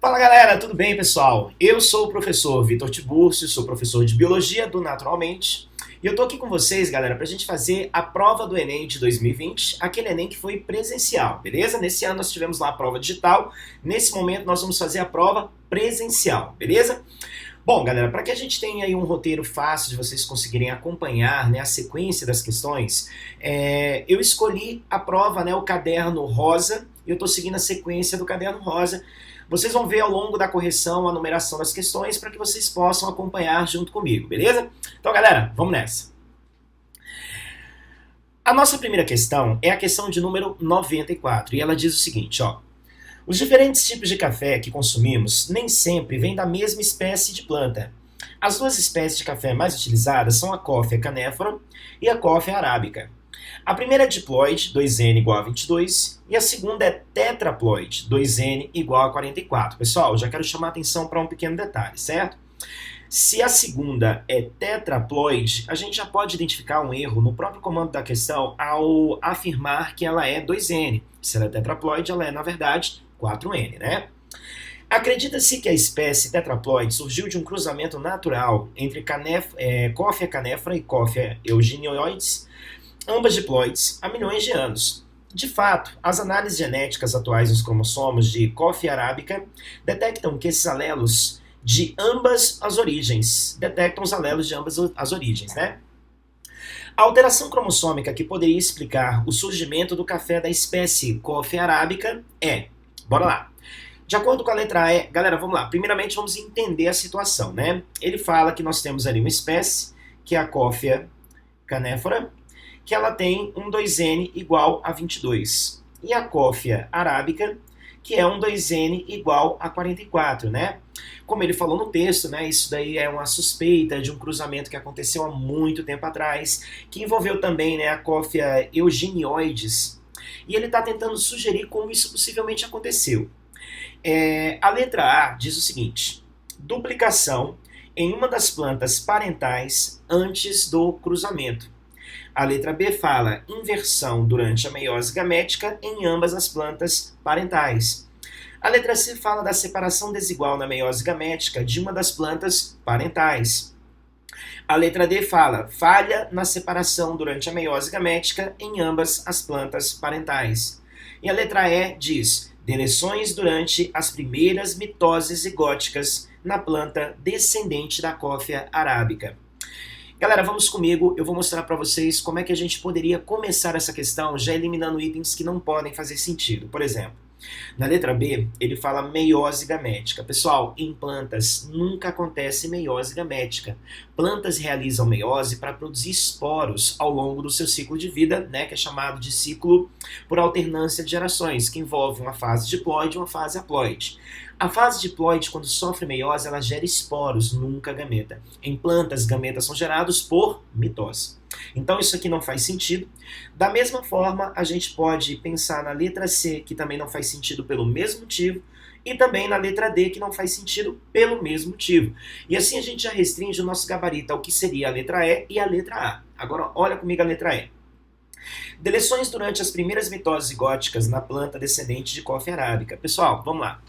Fala galera, tudo bem pessoal? Eu sou o professor Vitor Tiburcio, sou professor de Biologia do Naturalmente e eu tô aqui com vocês, galera, pra gente fazer a prova do Enem de 2020, aquele Enem que foi presencial, beleza? Nesse ano nós tivemos lá a prova digital, nesse momento nós vamos fazer a prova presencial, beleza? Bom, galera, para que a gente tenha aí um roteiro fácil de vocês conseguirem acompanhar, né, a sequência das questões, eu escolhi a prova, né, o caderno rosa, e eu estou seguindo a sequência do caderno rosa. Vocês vão ver ao longo da correção a numeração das questões para que vocês possam acompanhar junto comigo, beleza? Então, galera, vamos nessa. A nossa primeira questão é a questão de número 94, e ela diz o seguinte, ó. Os diferentes tipos de café que consumimos nem sempre vêm da mesma espécie de planta. As duas espécies de café mais utilizadas são a Coffea canephora e a Coffea arábica. A primeira é diploide, 2N igual a 22, e a segunda é tetraploide, 2N igual a 44. Pessoal, já quero chamar a atenção para um pequeno detalhe, certo? Se a segunda é tetraploide, a gente já pode identificar um erro no próprio comando da questão ao afirmar que ela é 2N. Se ela é tetraploide, ela é, na verdade, 4N, né? Acredita-se que a espécie tetraploide surgiu de um cruzamento natural entre Coffea canephora e Coffea eugenioides, ambas diploides, há milhões de anos. De fato, as análises genéticas atuais dos cromossomos de Coffea arábica detectam que esses alelos de ambas as origens, né? A alteração cromossômica que poderia explicar o surgimento do café da espécie Coffea arábica é... Bora lá. De acordo com a letra E, galera, vamos lá. Primeiramente, vamos entender a situação, né? Ele fala que nós temos ali uma espécie, que é a Coffea canephora, que ela tem um 2N igual a 22. E a Coffea arábica, que é um 2N igual a 44, né? Como ele falou no texto, né? Isso daí é uma suspeita de um cruzamento que aconteceu há muito tempo atrás, que envolveu também, né, a Coffea eugenioides. E ele está tentando sugerir como isso possivelmente aconteceu. A letra A diz o seguinte: duplicação em uma das plantas parentais antes do cruzamento. A letra B fala inversão durante a meiose gamética em ambas as plantas parentais. A letra C fala da separação desigual na meiose gamética de uma das plantas parentais. A letra D fala falha na separação durante a meiose gamética em ambas as plantas parentais. E a letra E diz deleções durante as primeiras mitoses zigóticas na planta descendente da Coffea arábica. Galera, vamos comigo, eu vou mostrar para vocês como é que a gente poderia começar essa questão já eliminando itens que não podem fazer sentido. Por exemplo, na letra B, ele fala meiose gamética. Pessoal, em plantas nunca acontece meiose gamética. Plantas realizam meiose para produzir esporos ao longo do seu ciclo de vida, né, que é chamado de ciclo por alternância de gerações, que envolve uma fase diploide e uma fase haploide. A fase diploide, quando sofre meiose, ela gera esporos, nunca gameta. Em plantas, gametas são gerados por mitose. Então isso aqui não faz sentido. Da mesma forma, a gente pode pensar na letra C, que também não faz sentido pelo mesmo motivo, e também na letra D, que não faz sentido pelo mesmo motivo. E assim a gente já restringe o nosso gabarito ao que seria a letra E e a letra A. Agora olha comigo a letra E. Deleções durante as primeiras mitoses zigóticas na planta descendente de Coffea arábica. Pessoal, vamos lá.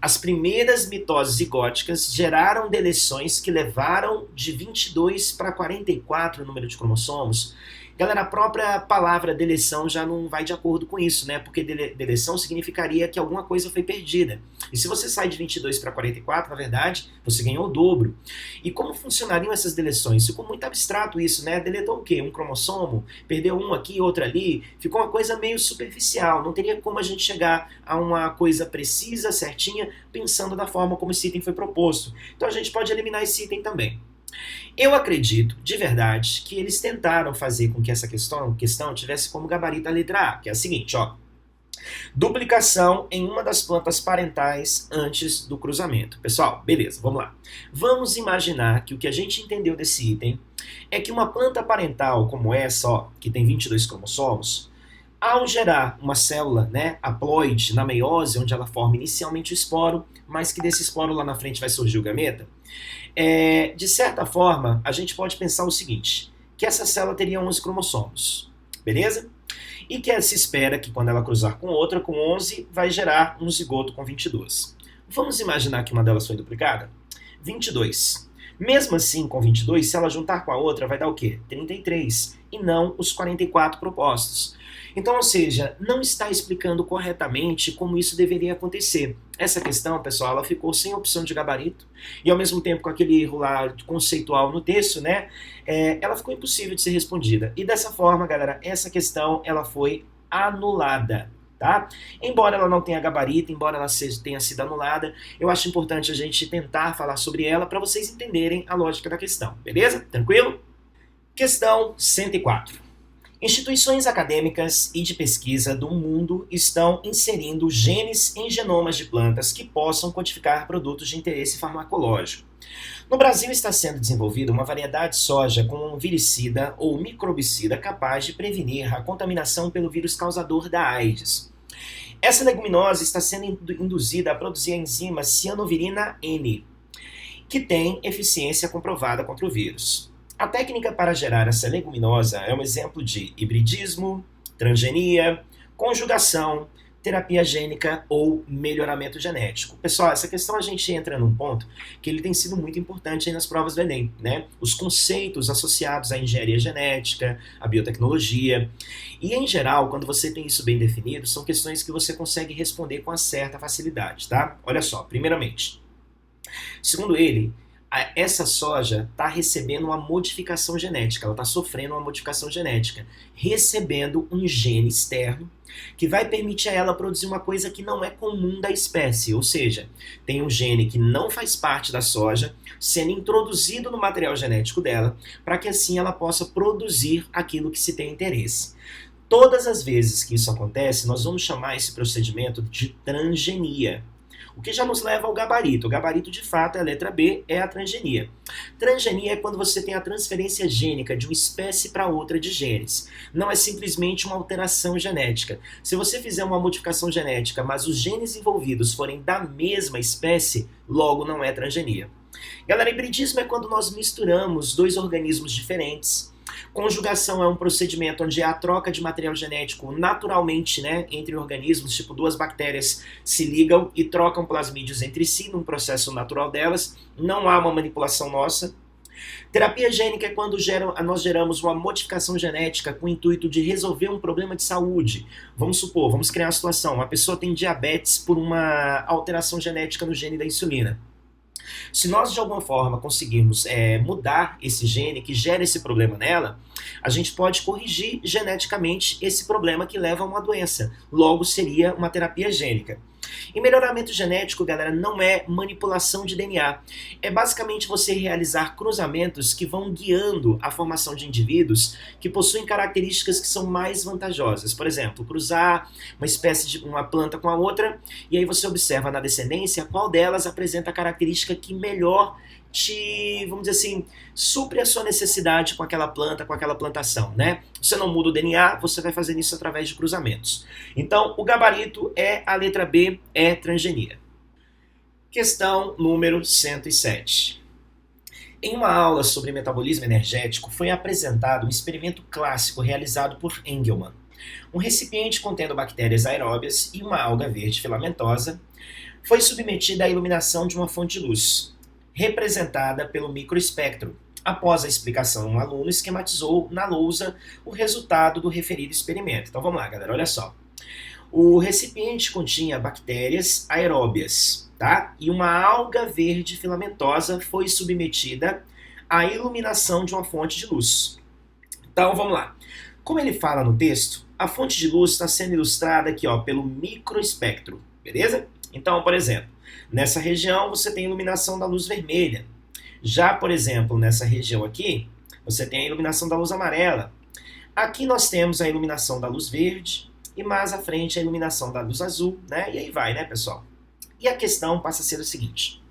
As primeiras mitoses zigóticas geraram deleções que levaram de 22 para 44 o número de cromossomos. Galera, a própria palavra deleção já não vai de acordo com isso, né? Porque deleção significaria que alguma coisa foi perdida. E se você sai de 22 para 44, na verdade, você ganhou o dobro. E como funcionariam essas deleções? Ficou muito abstrato isso, né? Deletou o quê? Um cromossomo? Perdeu um aqui, outro ali? Ficou uma coisa meio superficial. Não teria como a gente chegar a uma coisa precisa, certinha, pensando da forma como esse item foi proposto. Então a gente pode eliminar esse item também. Eu acredito, de verdade, que eles tentaram fazer com que essa questão tivesse como gabarito a letra A, que é a seguinte, ó. Duplicação em uma das plantas parentais antes do cruzamento. Pessoal, beleza, vamos lá. Vamos imaginar que o que a gente entendeu desse item é que uma planta parental como essa, ó, que tem 22 cromossomos, ao gerar uma célula, né, haploide na meiose, onde ela forma inicialmente o esporo, mas que desse esporo lá na frente vai surgir o gameta, de certa forma, a gente pode pensar o seguinte, que essa célula teria 11 cromossomos, beleza? E que se espera que quando ela cruzar com outra, com 11, vai gerar um zigoto com 22. Vamos imaginar que uma delas foi duplicada? 22. Mesmo assim, com 22, se ela juntar com a outra, vai dar o quê? 33, e não os 44 propostos. Então, ou seja, não está explicando corretamente como isso deveria acontecer. Essa questão, pessoal, ela ficou sem opção de gabarito, e ao mesmo tempo com aquele erro lá conceitual no texto, né, ela ficou impossível de ser respondida. E dessa forma, galera, essa questão ela foi anulada. Tá? Embora ela não tenha gabarito, embora ela tenha sido anulada, eu acho importante a gente tentar falar sobre ela para vocês entenderem a lógica da questão, beleza? Tranquilo? Questão 104. Instituições acadêmicas e de pesquisa do mundo estão inserindo genes em genomas de plantas que possam codificar produtos de interesse farmacológico. No Brasil está sendo desenvolvida uma variedade de soja com um viricida ou microbicida capaz de prevenir a contaminação pelo vírus causador da AIDS. Essa leguminosa está sendo induzida a produzir a enzima cianovirina N, que tem eficiência comprovada contra o vírus. A técnica para gerar essa leguminosa é um exemplo de hibridismo, transgenia, conjugação, terapia gênica ou melhoramento genético. Pessoal, essa questão a gente entra num ponto que ele tem sido muito importante aí nas provas do Enem, né? Os conceitos associados à engenharia genética, à biotecnologia. E, em geral, quando você tem isso bem definido, são questões que você consegue responder com uma certa facilidade, tá? Olha só, primeiramente, segundo ele, essa soja está recebendo uma modificação genética, ela está sofrendo uma modificação genética, recebendo um gene externo que vai permitir a ela produzir uma coisa que não é comum da espécie, ou seja, tem um gene que não faz parte da soja sendo introduzido no material genético dela, para que assim ela possa produzir aquilo que se tem interesse. Todas as vezes que isso acontece, nós vamos chamar esse procedimento de transgenia. O que já nos leva ao gabarito. O gabarito, de fato, é a letra B, é a transgenia. Transgenia é quando você tem a transferência gênica de uma espécie para outra de genes. Não é simplesmente uma alteração genética. Se você fizer uma modificação genética, mas os genes envolvidos forem da mesma espécie, logo não é transgenia. Galera, hibridismo é quando nós misturamos dois organismos diferentes. Conjugação é um procedimento onde há a troca de material genético naturalmente, né, entre organismos, tipo duas bactérias se ligam e trocam plasmídios entre si num processo natural delas, não há uma manipulação nossa. Terapia gênica é quando nós geramos uma modificação genética com o intuito de resolver um problema de saúde. Vamos supor, vamos criar uma situação, uma pessoa tem diabetes por uma alteração genética no gene da insulina. Se nós de alguma forma conseguirmos mudar esse gene que gera esse problema nela, a gente pode corrigir geneticamente esse problema que leva a uma doença. Logo seria uma terapia gênica. E melhoramento genético, galera, não é manipulação de DNA. É basicamente você realizar cruzamentos que vão guiando a formação de indivíduos que possuem características que são mais vantajosas. Por exemplo, cruzar uma espécie de uma planta com a outra, e aí você observa na descendência qual delas apresenta a característica que melhor te, vamos dizer assim, supre a sua necessidade com aquela planta, com aquela plantação, né? Você não muda o DNA, você vai fazendo isso através de cruzamentos. Então, o gabarito é a letra B, é transgenia. Questão número 107. Em uma aula sobre metabolismo energético, foi apresentado um experimento clássico realizado por Engelmann. Um recipiente contendo bactérias aeróbias e uma alga verde filamentosa foi submetido à iluminação de uma fonte de luz, representada pelo microespectro. Após a explicação, um aluno esquematizou na lousa o resultado do referido experimento. Então vamos lá, galera, olha só. O recipiente continha bactérias aeróbias, tá? E uma alga verde filamentosa foi submetida à iluminação de uma fonte de luz. Então vamos lá. Como ele fala no texto, a fonte de luz está sendo ilustrada aqui, ó, pelo microespectro, beleza? Então, por exemplo, nessa região você tem a iluminação da luz vermelha. Já, por exemplo, nessa região aqui, você tem a iluminação da luz amarela. Aqui nós temos a iluminação da luz verde e mais à frente a iluminação da luz azul, né? E aí vai, né, pessoal? E a questão passa a ser o seguinte.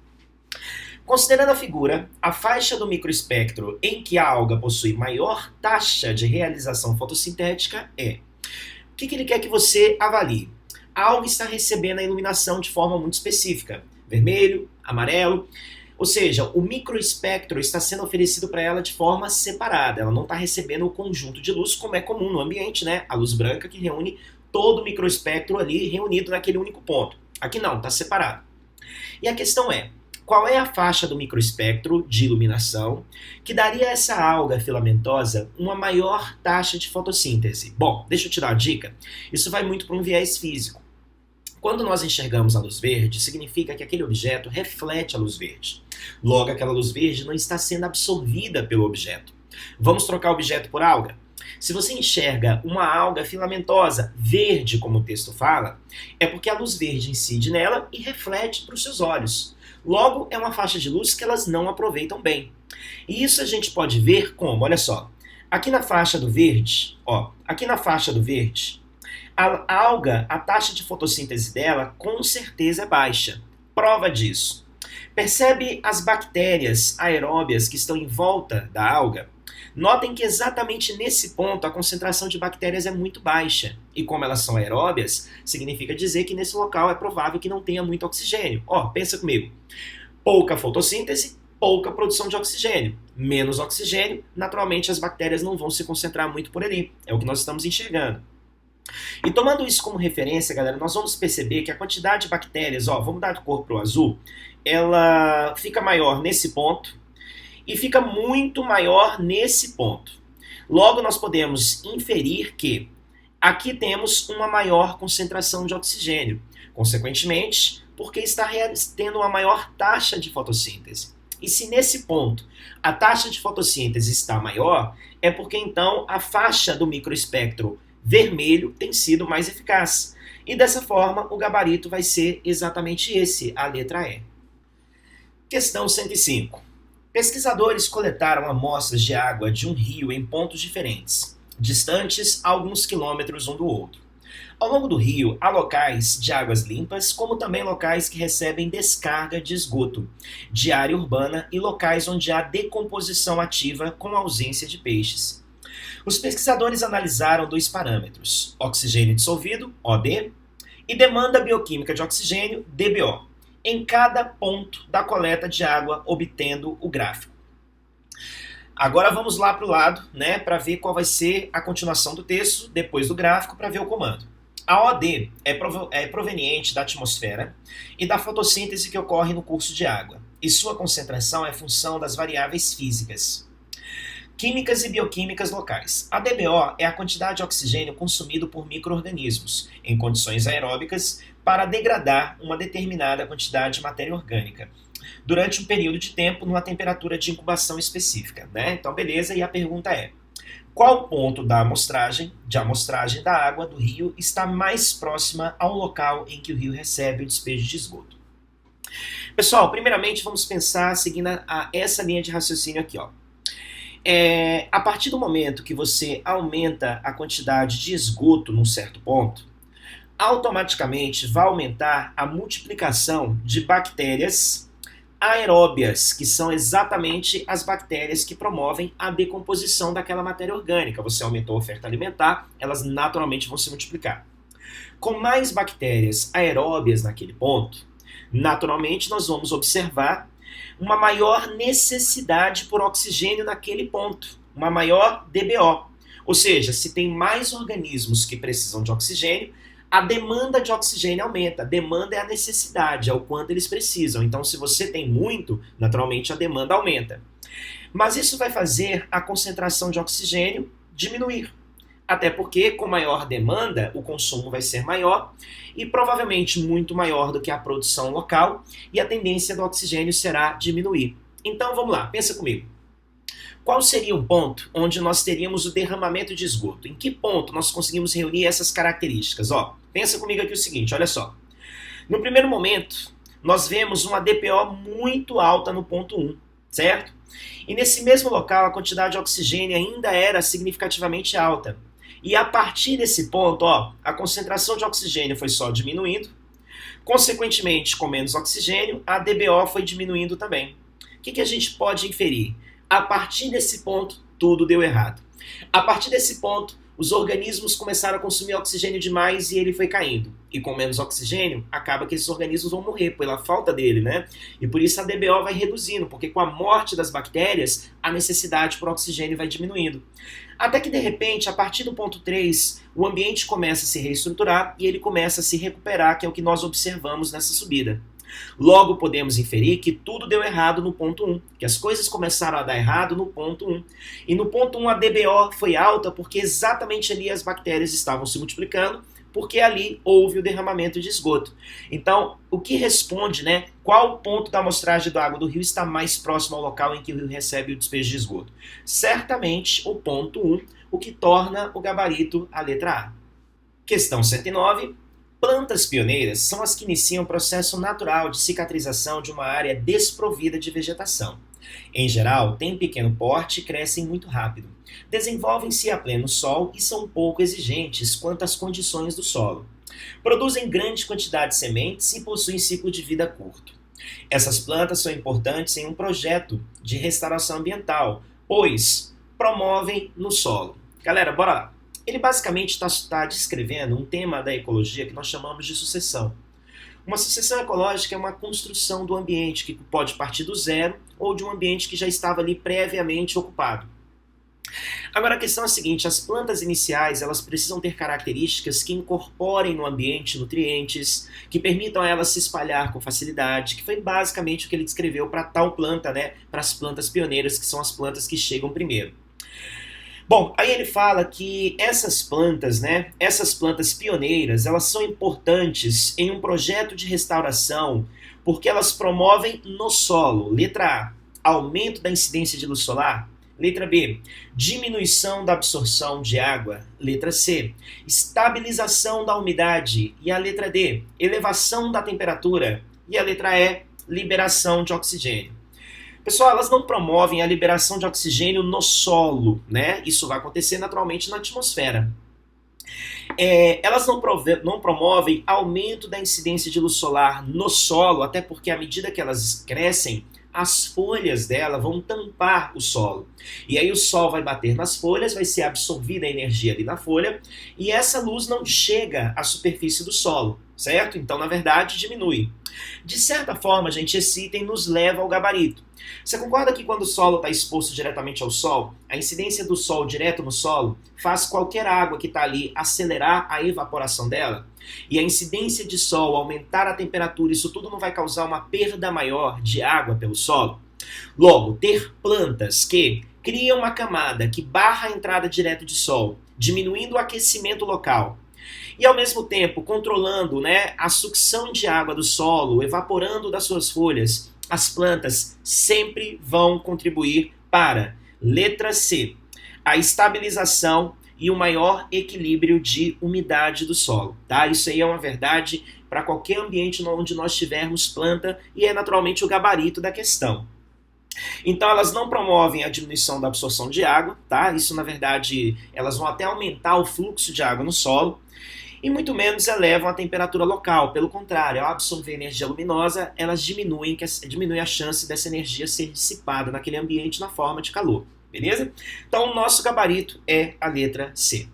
Considerando a figura, a faixa do microespectro em que a alga possui maior taxa de realização fotossintética é... O que ele quer que você avalie? A alga está recebendo a iluminação de forma muito específica, vermelho, amarelo, ou seja, o microespectro está sendo oferecido para ela de forma separada, ela não está recebendo o conjunto de luz como é comum no ambiente, né? A luz branca que reúne todo o microespectro ali reunido naquele único ponto. Aqui não, está separado. E a questão é, qual é a faixa do microespectro de iluminação que daria a essa alga filamentosa uma maior taxa de fotossíntese? Bom, deixa eu te dar uma dica. Isso vai muito para um viés físico. Quando nós enxergamos a luz verde, significa que aquele objeto reflete a luz verde. Logo, aquela luz verde não está sendo absorvida pelo objeto. Vamos trocar o objeto por alga? Se você enxerga uma alga filamentosa verde, como o texto fala, é porque a luz verde incide nela e reflete para os seus olhos. Logo, é uma faixa de luz que elas não aproveitam bem. E isso a gente pode ver como, olha só, aqui na faixa do verde, aqui na faixa do verde, a alga, a taxa de fotossíntese dela com certeza é baixa. Prova disso. Percebe as bactérias aeróbias que estão em volta da alga? Notem que exatamente nesse ponto a concentração de bactérias é muito baixa. E como elas são aeróbias, significa dizer que nesse local é provável que não tenha muito oxigênio. Pensa comigo. Pouca fotossíntese, pouca produção de oxigênio. Menos oxigênio, naturalmente as bactérias não vão se concentrar muito por ali. É o que nós estamos enxergando. E tomando isso como referência, galera, nós vamos perceber que a quantidade de bactérias, vamos dar cor para o azul, ela fica maior nesse ponto e fica muito maior nesse ponto. Logo, nós podemos inferir que aqui temos uma maior concentração de oxigênio, consequentemente, porque está tendo uma maior taxa de fotossíntese. E se nesse ponto a taxa de fotossíntese está maior, é porque então a faixa do microespectro vermelho tem sido mais eficaz. E dessa forma, o gabarito vai ser exatamente esse, a letra E. Questão 105. Pesquisadores coletaram amostras de água de um rio em pontos diferentes, distantes alguns quilômetros um do outro. Ao longo do rio, há locais de águas limpas, como também locais que recebem descarga de esgoto, de área urbana e locais onde há decomposição ativa com ausência de peixes. Os pesquisadores analisaram 2 parâmetros, oxigênio dissolvido, OD, e demanda bioquímica de oxigênio, DBO, em cada ponto da coleta de água, obtendo o gráfico. Agora vamos lá para o lado, para ver qual vai ser a continuação do texto, depois do gráfico, para ver o comando. A OD é proveniente da atmosfera e da fotossíntese que ocorre no curso de água, e sua concentração é função das variáveis físicas. Químicas e bioquímicas locais. A DBO é a quantidade de oxigênio consumido por micro-organismos, em condições aeróbicas, para degradar uma determinada quantidade de matéria orgânica, durante um período de tempo numa temperatura de incubação específica. Então, beleza, e a pergunta é, qual ponto da amostragem da água do rio está mais próxima ao local em que o rio recebe o despejo de esgoto? Pessoal, primeiramente vamos pensar seguindo essa linha de raciocínio aqui, a partir do momento que você aumenta a quantidade de esgoto num certo ponto, automaticamente vai aumentar a multiplicação de bactérias aeróbias, que são exatamente as bactérias que promovem a decomposição daquela matéria orgânica. Você aumentou a oferta alimentar, elas naturalmente vão se multiplicar. Com mais bactérias aeróbias naquele ponto, naturalmente nós vamos observar uma maior necessidade por oxigênio naquele ponto, uma maior DBO. Ou seja, se tem mais organismos que precisam de oxigênio, a demanda de oxigênio aumenta. A demanda é a necessidade, é o quanto eles precisam. Então, se você tem muito, naturalmente a demanda aumenta. Mas isso vai fazer a concentração de oxigênio diminuir. Até porque, com maior demanda, o consumo vai ser maior e provavelmente muito maior do que a produção local, e a tendência do oxigênio será diminuir. Então, vamos lá, pensa comigo. Qual seria um ponto onde nós teríamos o derramamento de esgoto? Em que ponto nós conseguimos reunir essas características? Pensa comigo aqui o seguinte, olha só. No primeiro momento, nós vemos uma DPO muito alta no ponto 1, certo? E nesse mesmo local, a quantidade de oxigênio ainda era significativamente alta. E a partir desse ponto, a concentração de oxigênio foi só diminuindo. Consequentemente, com menos oxigênio, a DBO foi diminuindo também. O que a gente pode inferir? A partir desse ponto, tudo deu errado. A partir desse ponto, os organismos começaram a consumir oxigênio demais e ele foi caindo. E com menos oxigênio, acaba que esses organismos vão morrer pela falta dele, E por isso a DBO vai reduzindo, porque com a morte das bactérias, a necessidade por oxigênio vai diminuindo. Até que, de repente, a partir do ponto 3, o ambiente começa a se reestruturar e ele começa a se recuperar, que é o que nós observamos nessa subida. Logo, podemos inferir que tudo deu errado no ponto 1, que as coisas começaram a dar errado no ponto 1. E no ponto 1 a DBO foi alta porque exatamente ali as bactérias estavam se multiplicando, porque ali houve o derramamento de esgoto. Então, o que responde, né? Qual ponto da amostragem da água do rio está mais próximo ao local em que o rio recebe o despejo de esgoto? Certamente o ponto 1, o que torna o gabarito a letra A. Questão 109. Plantas pioneiras são as que iniciam o processo natural de cicatrização de uma área desprovida de vegetação. Em geral, têm pequeno porte e crescem muito rápido. Desenvolvem-se a pleno sol e são pouco exigentes quanto às condições do solo. Produzem grande quantidade de sementes e possuem ciclo de vida curto. Essas plantas são importantes em um projeto de restauração ambiental, pois promovem no solo. Galera, bora lá. Ele basicamente está descrevendo um tema da ecologia que nós chamamos de sucessão. Uma sucessão ecológica é uma construção do ambiente que pode partir do zero ou de um ambiente que já estava ali previamente ocupado. Agora a questão é a seguinte, as plantas iniciais elas precisam ter características que incorporem no ambiente nutrientes, que permitam a elas se espalhar com facilidade, que foi basicamente o que ele descreveu para tal planta, né? Para as plantas pioneiras, que são as plantas que chegam primeiro. Bom, aí ele fala que essas plantas, né, essas plantas pioneiras, elas são importantes em um projeto de restauração porque elas promovem no solo, letra A, aumento da incidência de luz solar, letra B, diminuição da absorção de água, letra C, estabilização da umidade e a letra D, elevação da temperatura e a letra E, liberação de oxigênio. Pessoal, elas não promovem a liberação de oxigênio no solo, né? Isso vai acontecer naturalmente na atmosfera. Elas não promovem aumento da incidência de luz solar no solo, até porque à medida que elas crescem, as folhas dela vão tampar o solo. E aí o sol vai bater nas folhas, vai ser absorvida a energia ali na folha, e essa luz não chega à superfície do solo, certo? Então, na verdade, diminui. De certa forma, gente, esse item nos leva ao gabarito. Você concorda que quando o solo está exposto diretamente ao sol, a incidência do sol direto no solo faz qualquer água que está ali acelerar a evaporação dela? E a incidência de sol, aumentar a temperatura, isso tudo não vai causar uma perda maior de água pelo solo? Logo, ter plantas que criam uma camada que barra a entrada direta de sol, diminuindo o aquecimento local, e ao mesmo tempo controlando, né, a sucção de água do solo, evaporando das suas folhas, as plantas sempre vão contribuir para, letra C, a estabilização e o maior equilíbrio de umidade do solo. Tá? Isso aí é uma verdade para qualquer ambiente onde nós tivermos planta e é naturalmente o gabarito da questão. Então elas não promovem a diminuição da absorção de água, tá? Isso na verdade elas vão até aumentar o fluxo de água no solo, e muito menos elevam a temperatura local. Pelo contrário, ao absorver energia luminosa, elas diminuem a chance dessa energia ser dissipada naquele ambiente na forma de calor. Beleza? Então, o nosso gabarito é a letra C.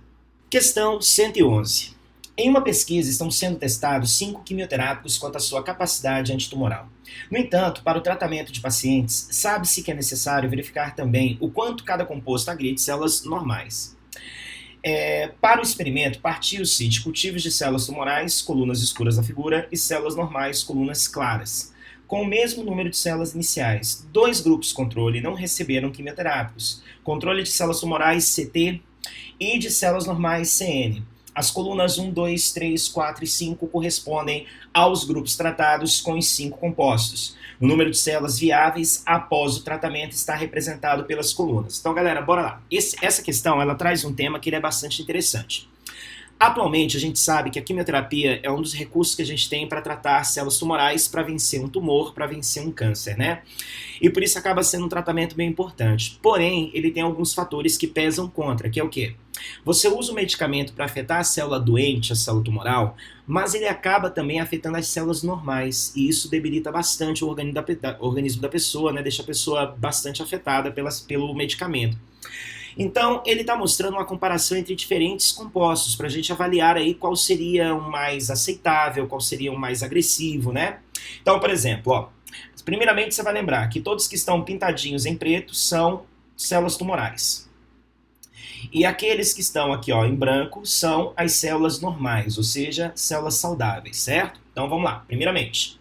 Questão 111. Em uma pesquisa estão sendo testados 5 quimioterápicos quanto à sua capacidade antitumoral. No entanto, para o tratamento de pacientes, sabe-se que é necessário verificar também o quanto cada composto agride células normais. Para o experimento, partiu-se de cultivos de células tumorais, colunas escuras na figura, e células normais, colunas claras, com o mesmo número de células iniciais. 2 grupos controle não receberam quimioterápicos, controle de células tumorais CT e de células normais CN. As colunas 1, 2, 3, 4 e 5 correspondem aos grupos tratados com os 5 compostos. O número de células viáveis após o tratamento está representado pelas colunas. Então, galera, bora lá. Essa questão ela traz um tema que ele é bastante interessante. Atualmente, a gente sabe que a quimioterapia é um dos recursos que a gente tem para tratar células tumorais, para vencer um tumor, para vencer um câncer, né? E por isso acaba sendo um tratamento bem importante. Porém, ele tem alguns fatores que pesam contra, que é o quê? Você usa o medicamento para afetar a célula doente, a célula tumoral, mas ele acaba também afetando as células normais, e isso debilita bastante o organismo da pessoa, né? Deixa a pessoa bastante afetada pelo medicamento. Então, ele está mostrando uma comparação entre diferentes compostos, para a gente avaliar aí qual seria o mais aceitável, qual seria o mais agressivo, né? Então, por exemplo, ó, primeiramente você vai lembrar que todos que estão pintadinhos em preto são células tumorais. E aqueles que estão aqui ó, em branco são as células normais, ou seja, células saudáveis, certo? Então, vamos lá. Primeiramente,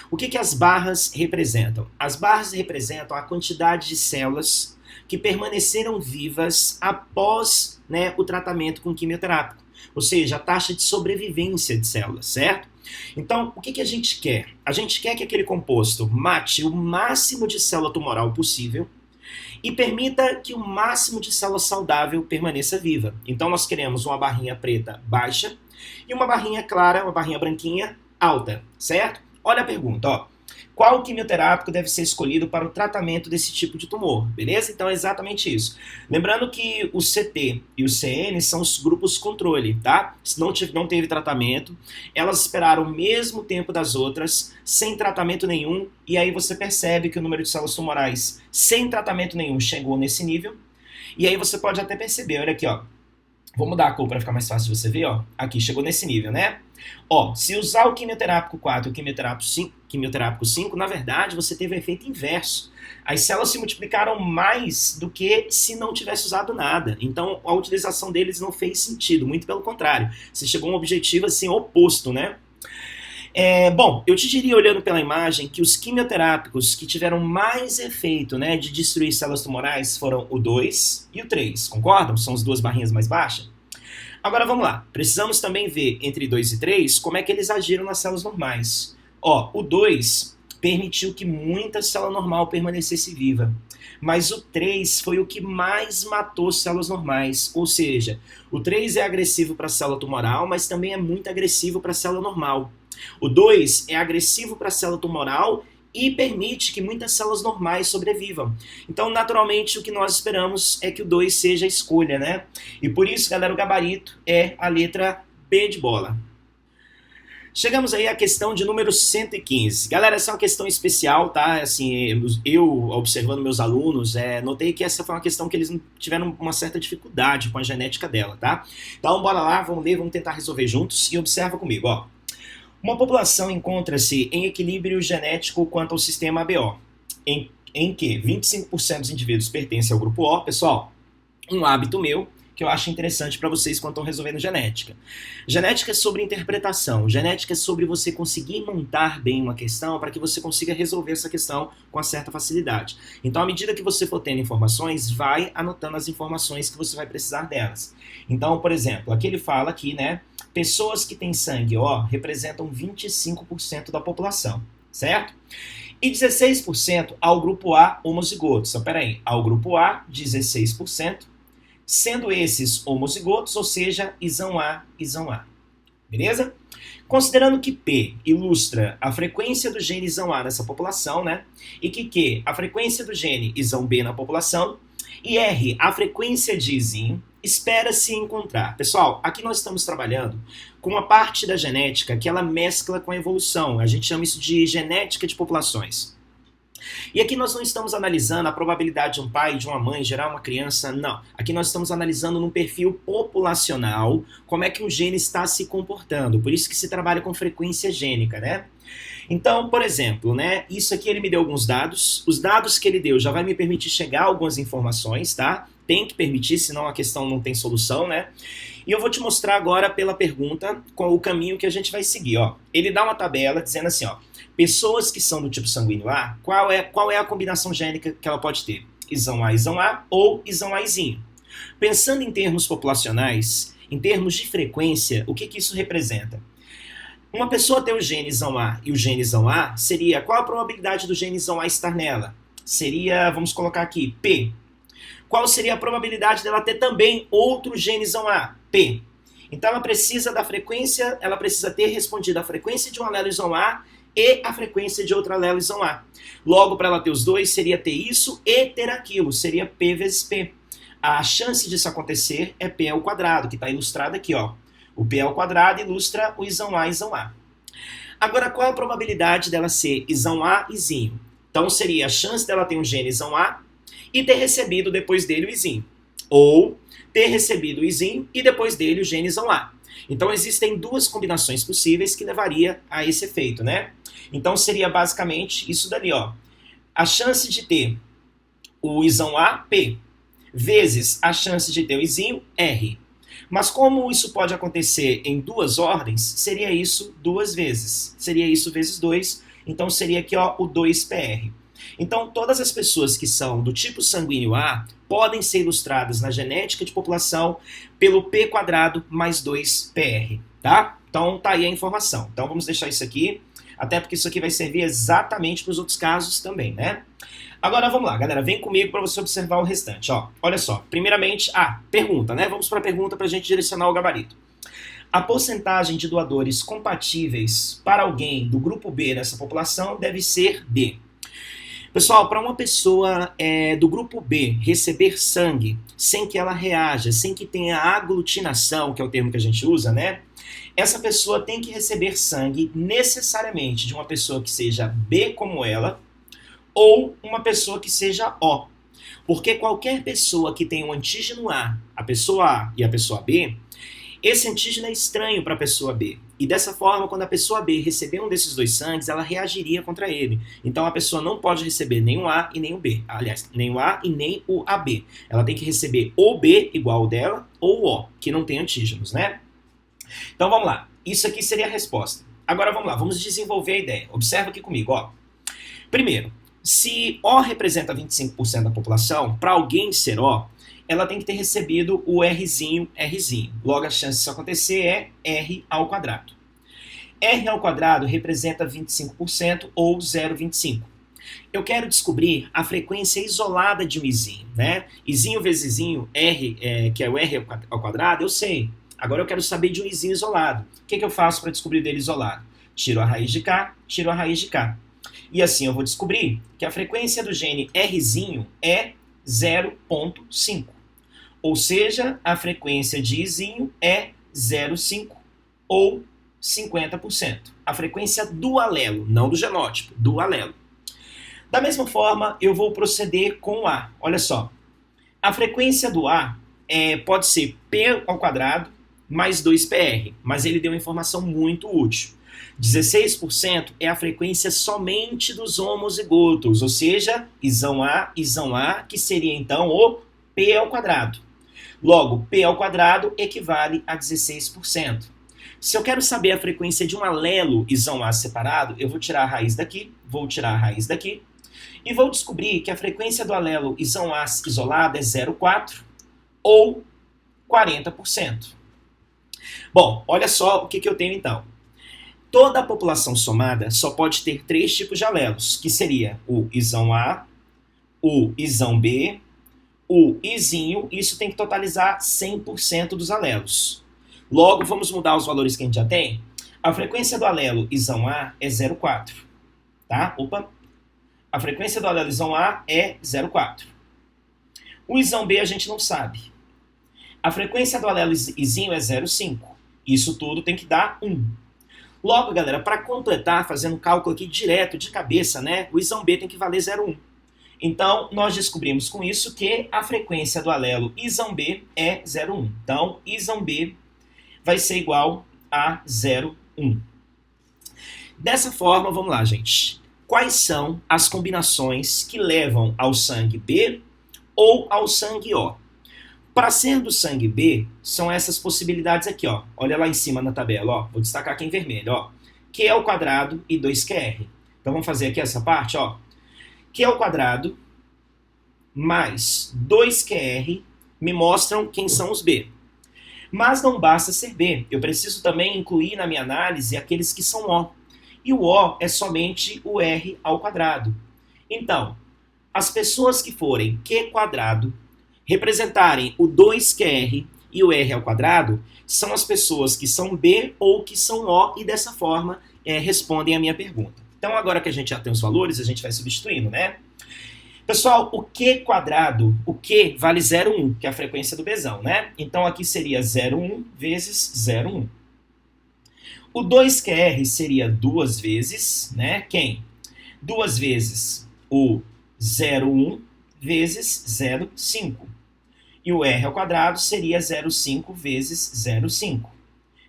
O que as barras representam? As barras representam a quantidade de células que permaneceram vivas após, né, o tratamento com quimioterápico, ou seja, a taxa de sobrevivência de células, certo? Então, o que a gente quer? A gente quer que aquele composto mate o máximo de célula tumoral possível e permita que o máximo de célula saudável permaneça viva. Então, nós queremos uma barrinha preta baixa e uma barrinha clara, uma barrinha branquinha alta, certo? Olha a pergunta, ó. Qual quimioterápico deve ser escolhido para o tratamento desse tipo de tumor, beleza? Então é exatamente isso. Lembrando que o CT e o CN são os grupos controle, tá? Se não teve tratamento, elas esperaram o mesmo tempo das outras, sem tratamento nenhum, e aí você percebe que o número de células tumorais sem tratamento nenhum chegou nesse nível, e aí você pode até perceber, olha aqui, ó. Vou mudar a cor para ficar mais fácil de você ver, ó. Aqui, chegou nesse nível, né? Ó, se usar o quimioterápico 4 e o quimioterápico 5, na verdade, você teve o efeito inverso. As células se multiplicaram mais do que se não tivesse usado nada. Então, a utilização deles não fez sentido, muito pelo contrário. Você chegou a um objetivo, assim, oposto, né? Bom, eu te diria, olhando pela imagem, que os quimioterápicos que tiveram mais efeito, né, de destruir células tumorais foram o 2 e o 3, concordam? São as duas barrinhas mais baixas. Agora vamos lá, precisamos também ver entre 2 e 3 como é que eles agiram nas células normais. Ó, o 2 permitiu que muita célula normal permanecesse viva, mas o 3 foi o que mais matou células normais, ou seja, o 3 é agressivo para a célula tumoral, mas também é muito agressivo para a célula normal. O 2 é agressivo para a célula tumoral e permite que muitas células normais sobrevivam. Então, naturalmente, o que nós esperamos é que o 2 seja a escolha, né? E por isso, galera, o gabarito é a letra B de bola. Chegamos aí à questão de número 115. Galera, essa é uma questão especial, tá? Assim, eu observando meus alunos, notei que essa foi uma questão que eles tiveram uma certa dificuldade com a genética dela, tá? Então, bora lá, vamos ler, vamos tentar resolver juntos e observa comigo, ó. Uma população encontra-se em equilíbrio genético quanto ao sistema ABO, em que 25% dos indivíduos pertencem ao grupo O. Pessoal, um hábito meu que eu acho interessante para vocês quando estão resolvendo genética. Genética é sobre interpretação, genética é sobre você conseguir montar bem uma questão para que você consiga resolver essa questão com uma certa facilidade. Então, à medida que você for tendo informações, vai anotando as informações que você vai precisar delas. Então, por exemplo, aqui ele fala aqui, né? Pessoas que têm sangue O representam 25% da população, certo? E 16% ao grupo A homozigotos. Então, peraí, ao grupo A, 16%, sendo esses homozigotos, ou seja, isão A, isão A. Beleza? Considerando que P ilustra a frequência do gene isão A nessa população, né? E que Q, a frequência do gene isão B na população, e R, a frequência de isim, espera-se encontrar. Pessoal, aqui nós estamos trabalhando com uma parte da genética que ela mescla com a evolução. A gente chama isso de genética de populações. E aqui nós não estamos analisando a probabilidade de um pai e de uma mãe gerar uma criança, não. Aqui nós estamos analisando num perfil populacional como é que um gene está se comportando. Por isso que se trabalha com frequência gênica, né? Então, por exemplo, né, isso aqui ele me deu alguns dados. Os dados que ele deu já vai me permitir chegar a algumas informações, tá? Tem que permitir, senão a questão não tem solução, né? E eu vou te mostrar agora pela pergunta qual o caminho que a gente vai seguir, ó. Ele dá uma tabela dizendo assim, ó, pessoas que são do tipo sanguíneo A, qual é a combinação gênica que ela pode ter? Isão A ou isão Azinho. Pensando em termos populacionais, em termos de frequência, o que isso representa? Uma pessoa ter o gene isão A e o gene isão A seria, qual a probabilidade do gene isão A estar nela? Seria, vamos colocar aqui, P. Qual seria a probabilidade dela ter também outro gene isão A? P. Então ela precisa da frequência, ela precisa ter respondido a frequência de um alelo isão A e a frequência de outro alelo isão A. Logo, para ela ter os dois, seria ter isso e ter aquilo, seria P vezes P. A chance disso acontecer é P ao quadrado, que está ilustrado aqui, ó. O P ao quadrado ilustra o isão A, isão A. Agora, qual a probabilidade dela ser isão A, izinho? Então, seria a chance dela ter um gene isão A e ter recebido depois dele o izinho. Ou ter recebido o izinho e depois dele o gene isão A. Então, existem duas combinações possíveis que levaria a esse efeito, né? Então, seria basicamente isso dali, ó. A chance de ter o isão A, P, vezes a chance de ter o izinho, R. Mas como isso pode acontecer em duas ordens, seria isso duas vezes. Seria isso vezes 2, Então seria aqui ó, o 2PR. Então todas as pessoas que são do tipo sanguíneo A podem ser ilustradas na genética de população pelo P² mais 2PR, tá? Então tá aí a informação. Então vamos deixar isso aqui, até porque isso aqui vai servir exatamente para os outros casos também, né? Agora vamos lá, galera, vem comigo para você observar o restante, ó. Olha só, primeiramente, pergunta, né? Vamos para a pergunta para a gente direcionar o gabarito. A porcentagem de doadores compatíveis para alguém do grupo B nessa população deve ser de... Pessoal, para uma pessoa do grupo B receber sangue sem que ela reaja, sem que tenha aglutinação, que é o termo que a gente usa, né? Essa pessoa tem que receber sangue necessariamente de uma pessoa que seja B como ela ou uma pessoa que seja O. Porque qualquer pessoa que tenha um antígeno a pessoa A e a pessoa B, esse antígeno é estranho para a pessoa B. E dessa forma, quando a pessoa B receber um desses dois sangues, ela reagiria contra ele. Então a pessoa não pode receber nem o A e nem o B. Aliás, nem o A e nem o AB. Ela tem que receber ou B igual ao dela, ou o O, que não tem antígenos, né? Então vamos lá. Isso aqui seria a resposta. Agora vamos lá, vamos desenvolver a ideia. Observa aqui comigo, ó. Primeiro, se O representa 25% da população, para alguém ser O, ela tem que ter recebido o Rzinho. Logo, a chance disso acontecer é R ao quadrado. R ao quadrado representa 25% ou 0,25. Eu quero descobrir a frequência isolada de um Izinho, né? Izinho vezes Izinho, R, que é o R ao quadrado, eu sei. Agora eu quero saber de um Izinho isolado. O que eu faço para descobrir dele isolado? Tiro a raiz de K, tiro a raiz de K. E assim eu vou descobrir que a frequência do gene Rzinho é 0,5. Ou seja, a frequência de Izinho é 0,5 ou 50%. A frequência do alelo, não do genótipo, do alelo. Da mesma forma, eu vou proceder com o A. Olha só, a frequência do A pode ser P ao quadrado mais 2PR, mas ele deu uma informação muito útil. 16% é a frequência somente dos homozigotos, ou seja, Isão A, que seria então o P ao quadrado. Logo, P ao quadrado equivale a 16%. Se eu quero saber a frequência de um alelo Isão A separado, eu vou tirar a raiz daqui, vou tirar a raiz daqui, e vou descobrir que a frequência do alelo Isão A isolado é 0,4 ou 40%. Bom, olha só o que eu tenho então. Toda a população somada só pode ter 3 tipos de alelos, que seria o Isão A, o Isão B, o Izinho. Isso tem que totalizar 100% dos alelos. Logo, vamos mudar os valores que a gente já tem. A frequência do alelo Isão A é 0,4. Tá? Opa. A frequência do alelo Isão A é 0,4. O Isão B a gente não sabe. A frequência do alelo Izinho é 0,5. Isso tudo tem que dar 1. Logo, galera, para completar, fazendo um cálculo aqui direto, de cabeça, né? O Isão B tem que valer 0,1. Então, nós descobrimos com isso que a frequência do alelo Isão B é 0,1. Então, Isão B vai ser igual a 0,1. Dessa forma, vamos lá, gente. Quais são as combinações que levam ao sangue B ou ao sangue O? Para ser do sangue B, são essas possibilidades aqui, ó. Olha lá em cima na tabela, ó. Vou destacar aqui em vermelho, ó. Q ao quadrado e 2QR. Então, vamos fazer aqui essa parte, ó. Q ao quadrado mais 2QR me mostram quem são os B. Mas não basta ser B. Eu preciso também incluir na minha análise aqueles que são O. E o O é somente o R ao quadrado. Então, as pessoas que forem Q quadrado, representarem o 2QR e o R ao quadrado, são as pessoas que são B ou que são O e dessa forma respondem a minha pergunta. Então agora que a gente já tem os valores, a gente vai substituindo, né? Pessoal, o Q quadrado, o Q vale 0,1, que é a frequência do Bzão, né? Então aqui seria 0,1 vezes 0,1. O 2QR seria 2 vezes, né? Quem? 2 vezes o 0,1 vezes 0,5. E o R ao quadrado seria 0,5 vezes 0,5.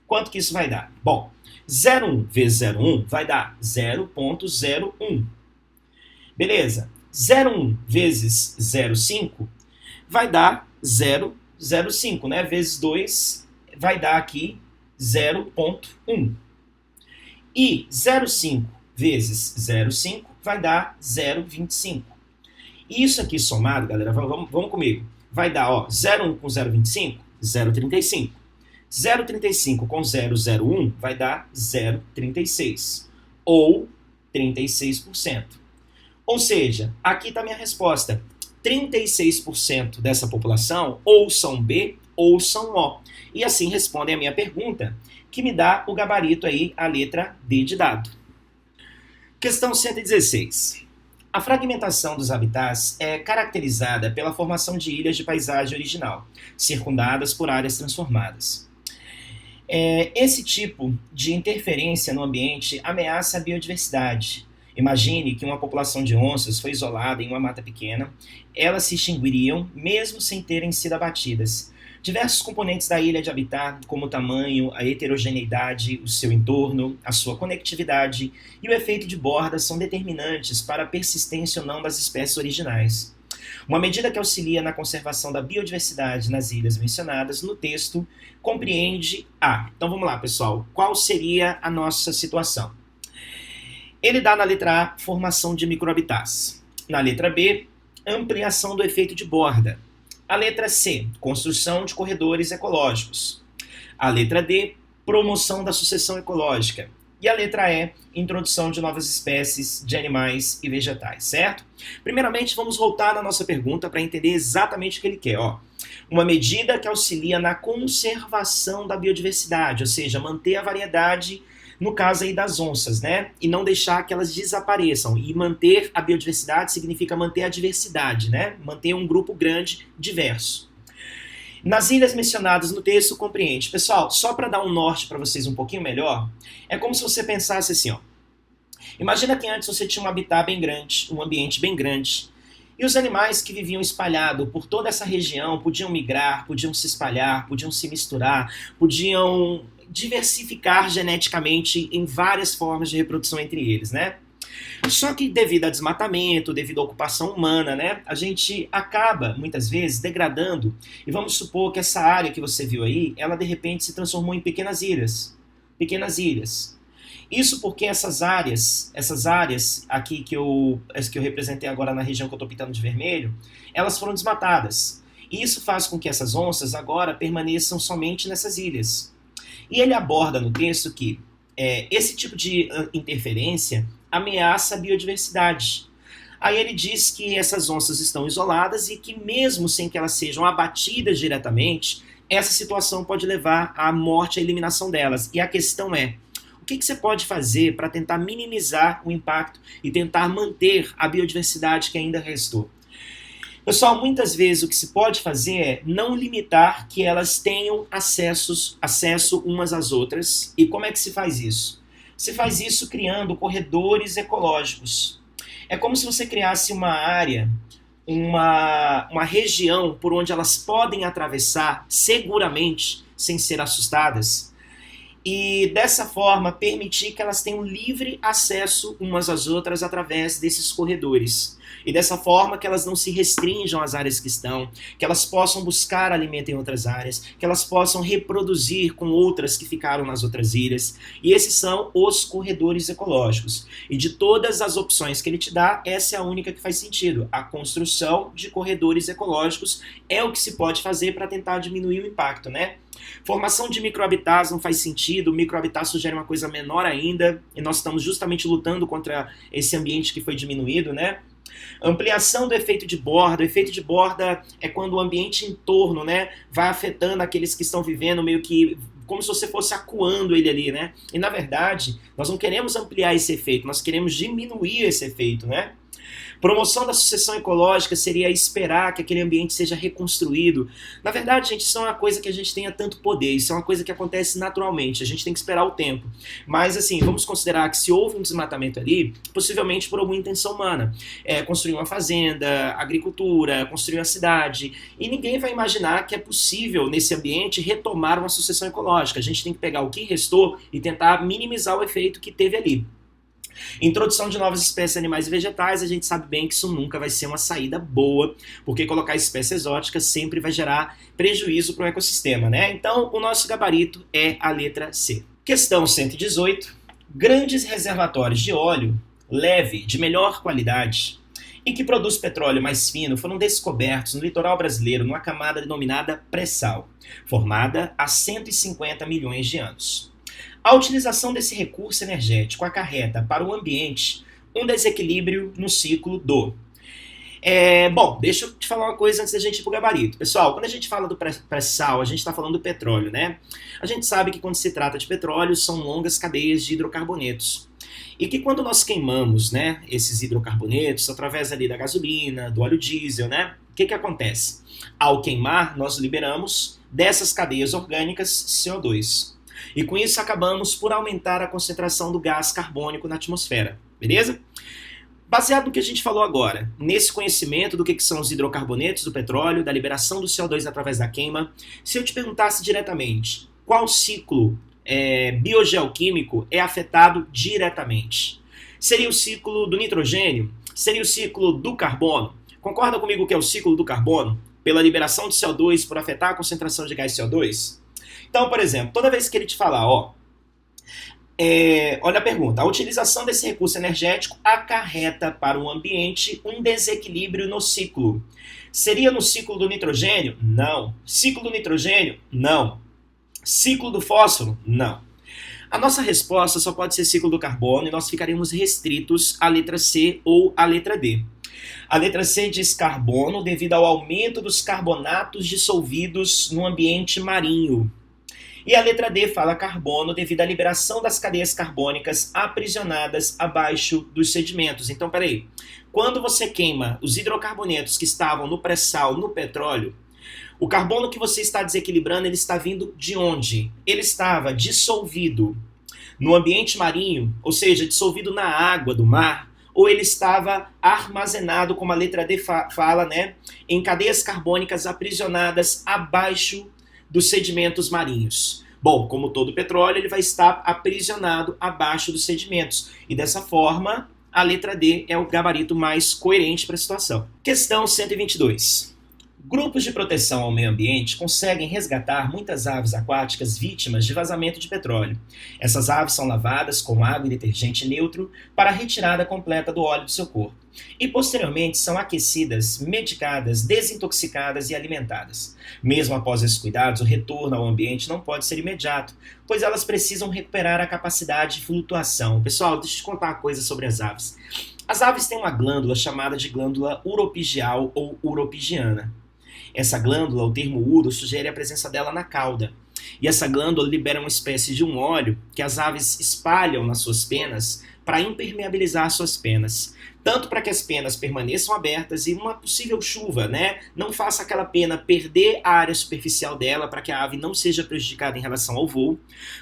Quanto que isso vai dar? Bom, 0,1 vezes 0,1 vai dar 0,01. Beleza. 0,1 vezes 0,5 vai dar 0,05, né? Vezes 2 vai dar aqui 0,1. E 0,5 vezes 0,5 vai dar 0,25. Isso aqui somado, galera, vamos comigo. Vai dar, ó, 0,1 com 0,25, 0,35. 0,35 com 0,01 vai dar 0,36. Ou 36%. Ou seja, aqui está a minha resposta. 36% dessa população ou são B ou são O. E assim respondem a minha pergunta, que me dá o gabarito aí, a letra D de dado. Questão 116. A fragmentação dos habitats é caracterizada pela formação de ilhas de paisagem original, circundadas por áreas transformadas. Esse tipo de interferência no ambiente ameaça a biodiversidade. Imagine que uma população de onças foi isolada em uma mata pequena, elas se extinguiriam mesmo sem terem sido abatidas. Diversos componentes da ilha de habitat, como o tamanho, a heterogeneidade, o seu entorno, a sua conectividade e o efeito de borda são determinantes para a persistência ou não das espécies originais. Uma medida que auxilia na conservação da biodiversidade nas ilhas mencionadas no texto compreende a... Então vamos lá, pessoal. Qual seria a nossa situação? Ele dá na letra A, formação de microhabitats. Na letra B, ampliação do efeito de borda. A letra C, construção de corredores ecológicos. A letra D, promoção da sucessão ecológica. E a letra E, introdução de novas espécies de animais e vegetais, certo? Primeiramente, vamos voltar na nossa pergunta para entender exatamente o que ele quer. Ó. Uma medida que auxilia na conservação da biodiversidade, ou seja, manter a variedade, no caso aí das onças, né? E não deixar que elas desapareçam. E manter a biodiversidade significa manter a diversidade, né? Manter um grupo grande, diverso. Nas ilhas mencionadas no texto, compreende. Pessoal, só para dar um norte para vocês um pouquinho melhor, é como se você pensasse assim, ó. Imagina que antes você tinha um habitat bem grande, um ambiente bem grande, e os animais que viviam espalhados por toda essa região podiam migrar, podiam se espalhar, podiam se misturar, podiam diversificar geneticamente em várias formas de reprodução entre eles, né? Só que devido a desmatamento, devido à ocupação humana, né, a gente acaba, muitas vezes, degradando. E vamos supor que essa área que você viu aí, ela de repente se transformou em pequenas ilhas. Pequenas ilhas. Isso porque essas áreas aqui que eu representei agora na região que eu estou pintando de vermelho, elas foram desmatadas. E isso faz com que essas onças agora permaneçam somente nessas ilhas. E ele aborda no texto que esse tipo de interferência ameaça a biodiversidade. Aí ele diz que essas onças estão isoladas e que mesmo sem que elas sejam abatidas diretamente, essa situação pode levar à morte, à eliminação delas. E a questão é, o que você pode fazer para tentar minimizar o impacto e tentar manter a biodiversidade que ainda restou? Pessoal, muitas vezes o que se pode fazer é não limitar que elas tenham acesso umas às outras. E como é que se faz isso? Se faz isso criando corredores ecológicos. É como se você criasse uma área, uma região por onde elas podem atravessar seguramente, sem ser assustadas, e dessa forma permitir que elas tenham livre acesso umas às outras através desses corredores. E dessa forma que elas não se restringam às áreas que estão, que elas possam buscar alimento em outras áreas, que elas possam reproduzir com outras que ficaram nas outras ilhas. E esses são os corredores ecológicos. E de todas as opções que ele te dá, essa é a única que faz sentido. A construção de corredores ecológicos é o que se pode fazer para tentar diminuir o impacto, né? Formação de microhabitats não faz sentido, o microhabitat sugere uma coisa menor ainda, e nós estamos justamente lutando contra esse ambiente que foi diminuído, né? Ampliação do efeito de borda. O efeito de borda é quando o ambiente em torno, né, vai afetando aqueles que estão vivendo meio que como se você fosse acuando ele ali, né? E na verdade, nós não queremos ampliar esse efeito, nós queremos diminuir esse efeito, né? Promoção da sucessão ecológica seria esperar que aquele ambiente seja reconstruído. Na verdade, gente, isso não é uma coisa que a gente tenha tanto poder, isso é uma coisa que acontece naturalmente, a gente tem que esperar o tempo. Mas assim, vamos considerar que se houve um desmatamento ali, possivelmente por alguma intenção humana. Construir uma fazenda, agricultura, construir uma cidade, e ninguém vai imaginar que é possível nesse ambiente retomar uma sucessão ecológica. A gente tem que pegar o que restou e tentar minimizar o efeito que teve ali. Introdução de novas espécies animais e vegetais, a gente sabe bem que isso nunca vai ser uma saída boa, porque colocar espécies exóticas sempre vai gerar prejuízo para o ecossistema, né? Então, o nosso gabarito é a letra C. Questão 118. Grandes reservatórios de óleo leve, de melhor qualidade, e que produz petróleo mais fino foram descobertos no litoral brasileiro numa camada denominada pré-sal, formada há 150 milhões de anos. A utilização desse recurso energético acarreta para o ambiente um desequilíbrio no ciclo do... Bom, deixa eu te falar uma coisa antes da gente ir pro gabarito. Pessoal, quando a gente fala do pré-sal, a gente está falando do petróleo, né? A gente sabe que quando se trata de petróleo, são longas cadeias de hidrocarbonetos. E que quando nós queimamos, né, esses hidrocarbonetos, através ali da gasolina, do óleo diesel, né? O que acontece? Ao queimar, nós liberamos dessas cadeias orgânicas CO2. E com isso acabamos por aumentar a concentração do gás carbônico na atmosfera, beleza? Baseado no que a gente falou agora, nesse conhecimento do que são os hidrocarbonetos do petróleo, da liberação do CO2 através da queima, se eu te perguntasse diretamente qual ciclo biogeoquímico é afetado diretamente? Seria o ciclo do nitrogênio? Seria o ciclo do carbono? Concorda comigo que é o ciclo do carbono? Pela liberação de CO2 por afetar a concentração de gás CO2? Então, por exemplo, toda vez que ele te falar, olha a pergunta, a utilização desse recurso energético acarreta para o ambiente um desequilíbrio no ciclo. Seria no ciclo do nitrogênio? Não. Ciclo do nitrogênio? Não. Ciclo do fósforo? Não. A nossa resposta só pode ser ciclo do carbono e nós ficaremos restritos à letra C ou à letra D. A letra C diz carbono devido ao aumento dos carbonatos dissolvidos no ambiente marinho. E a letra D fala carbono devido à liberação das cadeias carbônicas aprisionadas abaixo dos sedimentos. Então, peraí, quando você queima os hidrocarbonetos que estavam no pré-sal, no petróleo, o carbono que você está desequilibrando, ele está vindo de onde? Ele estava dissolvido no ambiente marinho, ou seja, dissolvido na água do mar, ou ele estava armazenado, como a letra D fala, né, em cadeias carbônicas aprisionadas abaixo dos sedimentos marinhos. Bom, como todo petróleo, ele vai estar aprisionado abaixo dos sedimentos. E dessa forma, a letra D é o gabarito mais coerente para a situação. Questão 122. Grupos de proteção ao meio ambiente conseguem resgatar muitas aves aquáticas vítimas de vazamento de petróleo. Essas aves são lavadas com água e detergente neutro para a retirada completa do óleo do seu corpo. E posteriormente são aquecidas, medicadas, desintoxicadas e alimentadas. Mesmo após esses cuidados, o retorno ao ambiente não pode ser imediato, pois elas precisam recuperar a capacidade de flutuação. Pessoal, deixa eu te contar uma coisa sobre as aves. As aves têm uma glândula chamada de glândula uropigial ou uropigiana. Essa glândula, o termo uro, sugere a presença dela na cauda. E essa glândula libera uma espécie de um óleo que as aves espalham nas suas penas para impermeabilizar suas penas. Tanto para que as penas permaneçam abertas e uma possível chuva, né, não faça aquela pena perder a área superficial dela para que a ave não seja prejudicada em relação ao voo.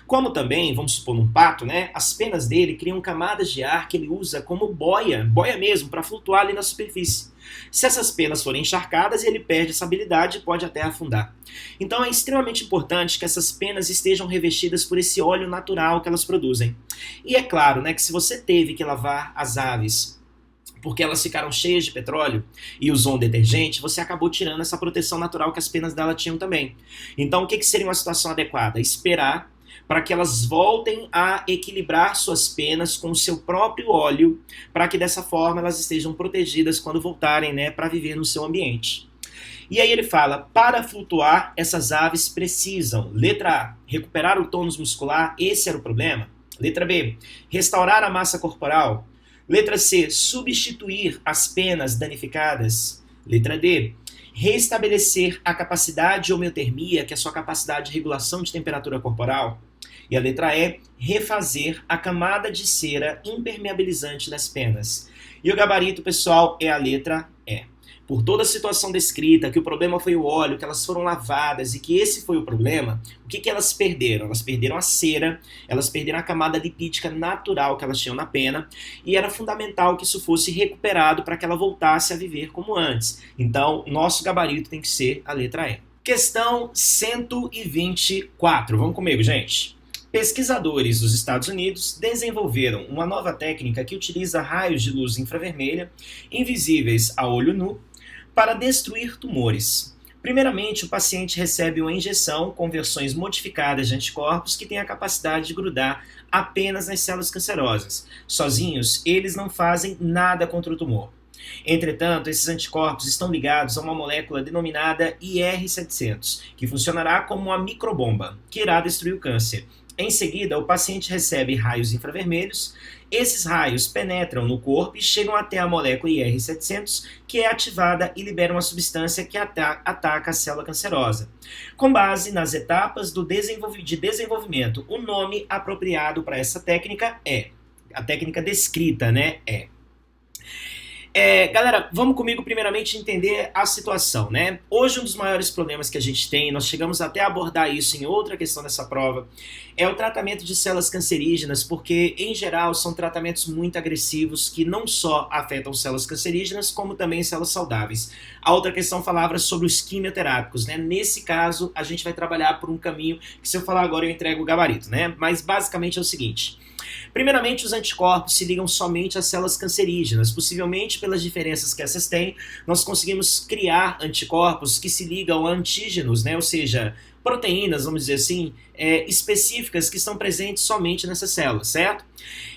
Como também, vamos supor num pato, né, as penas dele criam camadas de ar que ele usa como boia mesmo, para flutuar ali na superfície. Se essas penas forem encharcadas, ele perde essa habilidade e pode até afundar. Então é extremamente importante que essas penas estejam revestidas por esse óleo natural que elas produzem. E é claro, né, que se você teve que lavar as aves porque elas ficaram cheias de petróleo e usou um detergente, você acabou tirando essa proteção natural que as penas dela tinham também. Então o que seria uma situação adequada? Esperar para que elas voltem a equilibrar suas penas com o seu próprio óleo, para que dessa forma elas estejam protegidas quando voltarem, né, para viver no seu ambiente. E aí ele fala, para flutuar, essas aves precisam, letra A, recuperar o tônus muscular, esse era o problema. Letra B, restaurar a massa corporal. Letra C, substituir as penas danificadas. Letra D, restabelecer a capacidade de homeotermia, que é a sua capacidade de regulação de temperatura corporal. E a letra E, refazer a camada de cera impermeabilizante das penas. E o gabarito, pessoal, é a letra E. Por toda a situação descrita, que o problema foi o óleo, que elas foram lavadas e que esse foi o problema, o que elas perderam? Elas perderam a cera, elas perderam a camada lipídica natural que elas tinham na pena, e era fundamental que isso fosse recuperado para que ela voltasse a viver como antes. Então, nosso gabarito tem que ser a letra E. Questão 124. Vamos comigo, gente. Pesquisadores dos Estados Unidos desenvolveram uma nova técnica que utiliza raios de luz infravermelha, invisíveis a olho nu, para destruir tumores. Primeiramente, o paciente recebe uma injeção com versões modificadas de anticorpos que têm a capacidade de grudar apenas nas células cancerosas. Sozinhos, eles não fazem nada contra o tumor. Entretanto, esses anticorpos estão ligados a uma molécula denominada IR700, que funcionará como uma microbomba, que irá destruir o câncer. Em seguida, o paciente recebe raios infravermelhos. Esses raios penetram no corpo e chegam até a molécula IR700, que é ativada e libera uma substância que ataca a célula cancerosa. Com base nas etapas de desenvolvimento, o nome apropriado para essa técnica é, a técnica descrita, né, galera, vamos comigo primeiramente entender a situação, né? Hoje um dos maiores problemas que a gente tem, nós chegamos até a abordar isso em outra questão dessa prova, é o tratamento de células cancerígenas, porque em geral são tratamentos muito agressivos que não só afetam células cancerígenas, como também células saudáveis. A outra questão falava sobre os quimioterápicos, né? Nesse caso, a gente vai trabalhar por um caminho que se eu falar agora eu entrego o gabarito, né? Mas basicamente é o seguinte. Primeiramente, os anticorpos se ligam somente às células cancerígenas. Possivelmente, pelas diferenças que essas têm, nós conseguimos criar anticorpos que se ligam a antígenos, né? Ou seja, proteínas, vamos dizer assim, específicas que estão presentes somente nessas células, certo?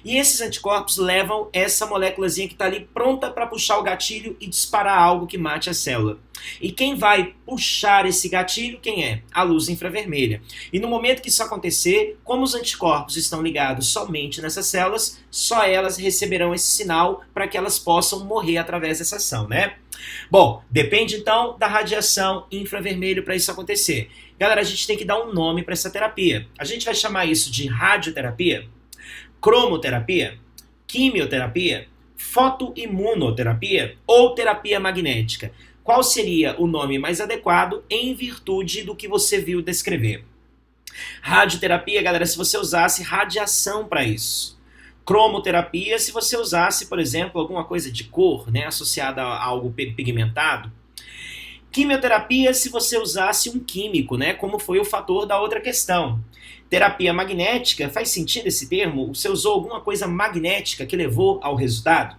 E esses anticorpos levam essa moléculazinha que está ali pronta para puxar o gatilho e disparar algo que mate a célula. E quem vai puxar esse gatilho, quem é? A luz infravermelha. E no momento que isso acontecer, como os anticorpos estão ligados somente nessas células, só elas receberão esse sinal para que elas possam morrer através dessa ação, né? Bom, depende então da radiação infravermelho para isso acontecer. Galera, a gente tem que dar um nome para essa terapia. A gente vai chamar isso de radioterapia, cromoterapia, quimioterapia, fotoimunoterapia ou terapia magnética. Qual seria o nome mais adequado em virtude do que você viu descrever? Radioterapia, galera, se você usasse radiação para isso. Cromoterapia, se você usasse, por exemplo, alguma coisa de cor, né, associada a algo pigmentado. Quimioterapia, se você usasse um químico, né, como foi o fator da outra questão. Terapia magnética, faz sentido esse termo? Você usou alguma coisa magnética que levou ao resultado?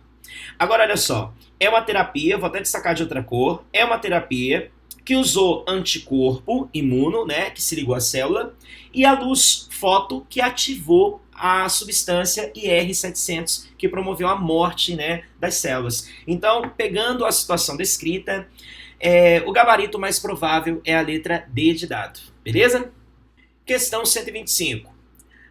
Agora, olha só, é uma terapia, vou até destacar de outra cor, é uma terapia que usou anticorpo imuno, né, que se ligou à célula, e a luz foto, que ativou a substância IR700, que promoveu a morte, né, das células. Então, pegando a situação descrita, o gabarito mais provável é a letra D de dado, beleza? Questão 125.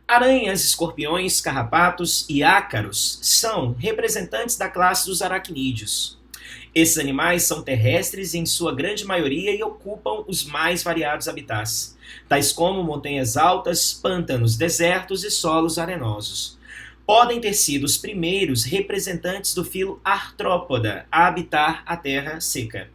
Aranhas, escorpiões, carrapatos e ácaros são representantes da classe dos aracnídeos. Esses animais são terrestres em sua grande maioria e ocupam os mais variados habitats, tais como montanhas altas, pântanos, desertos e solos arenosos. Podem ter sido os primeiros representantes do filo artrópoda a habitar a terra seca.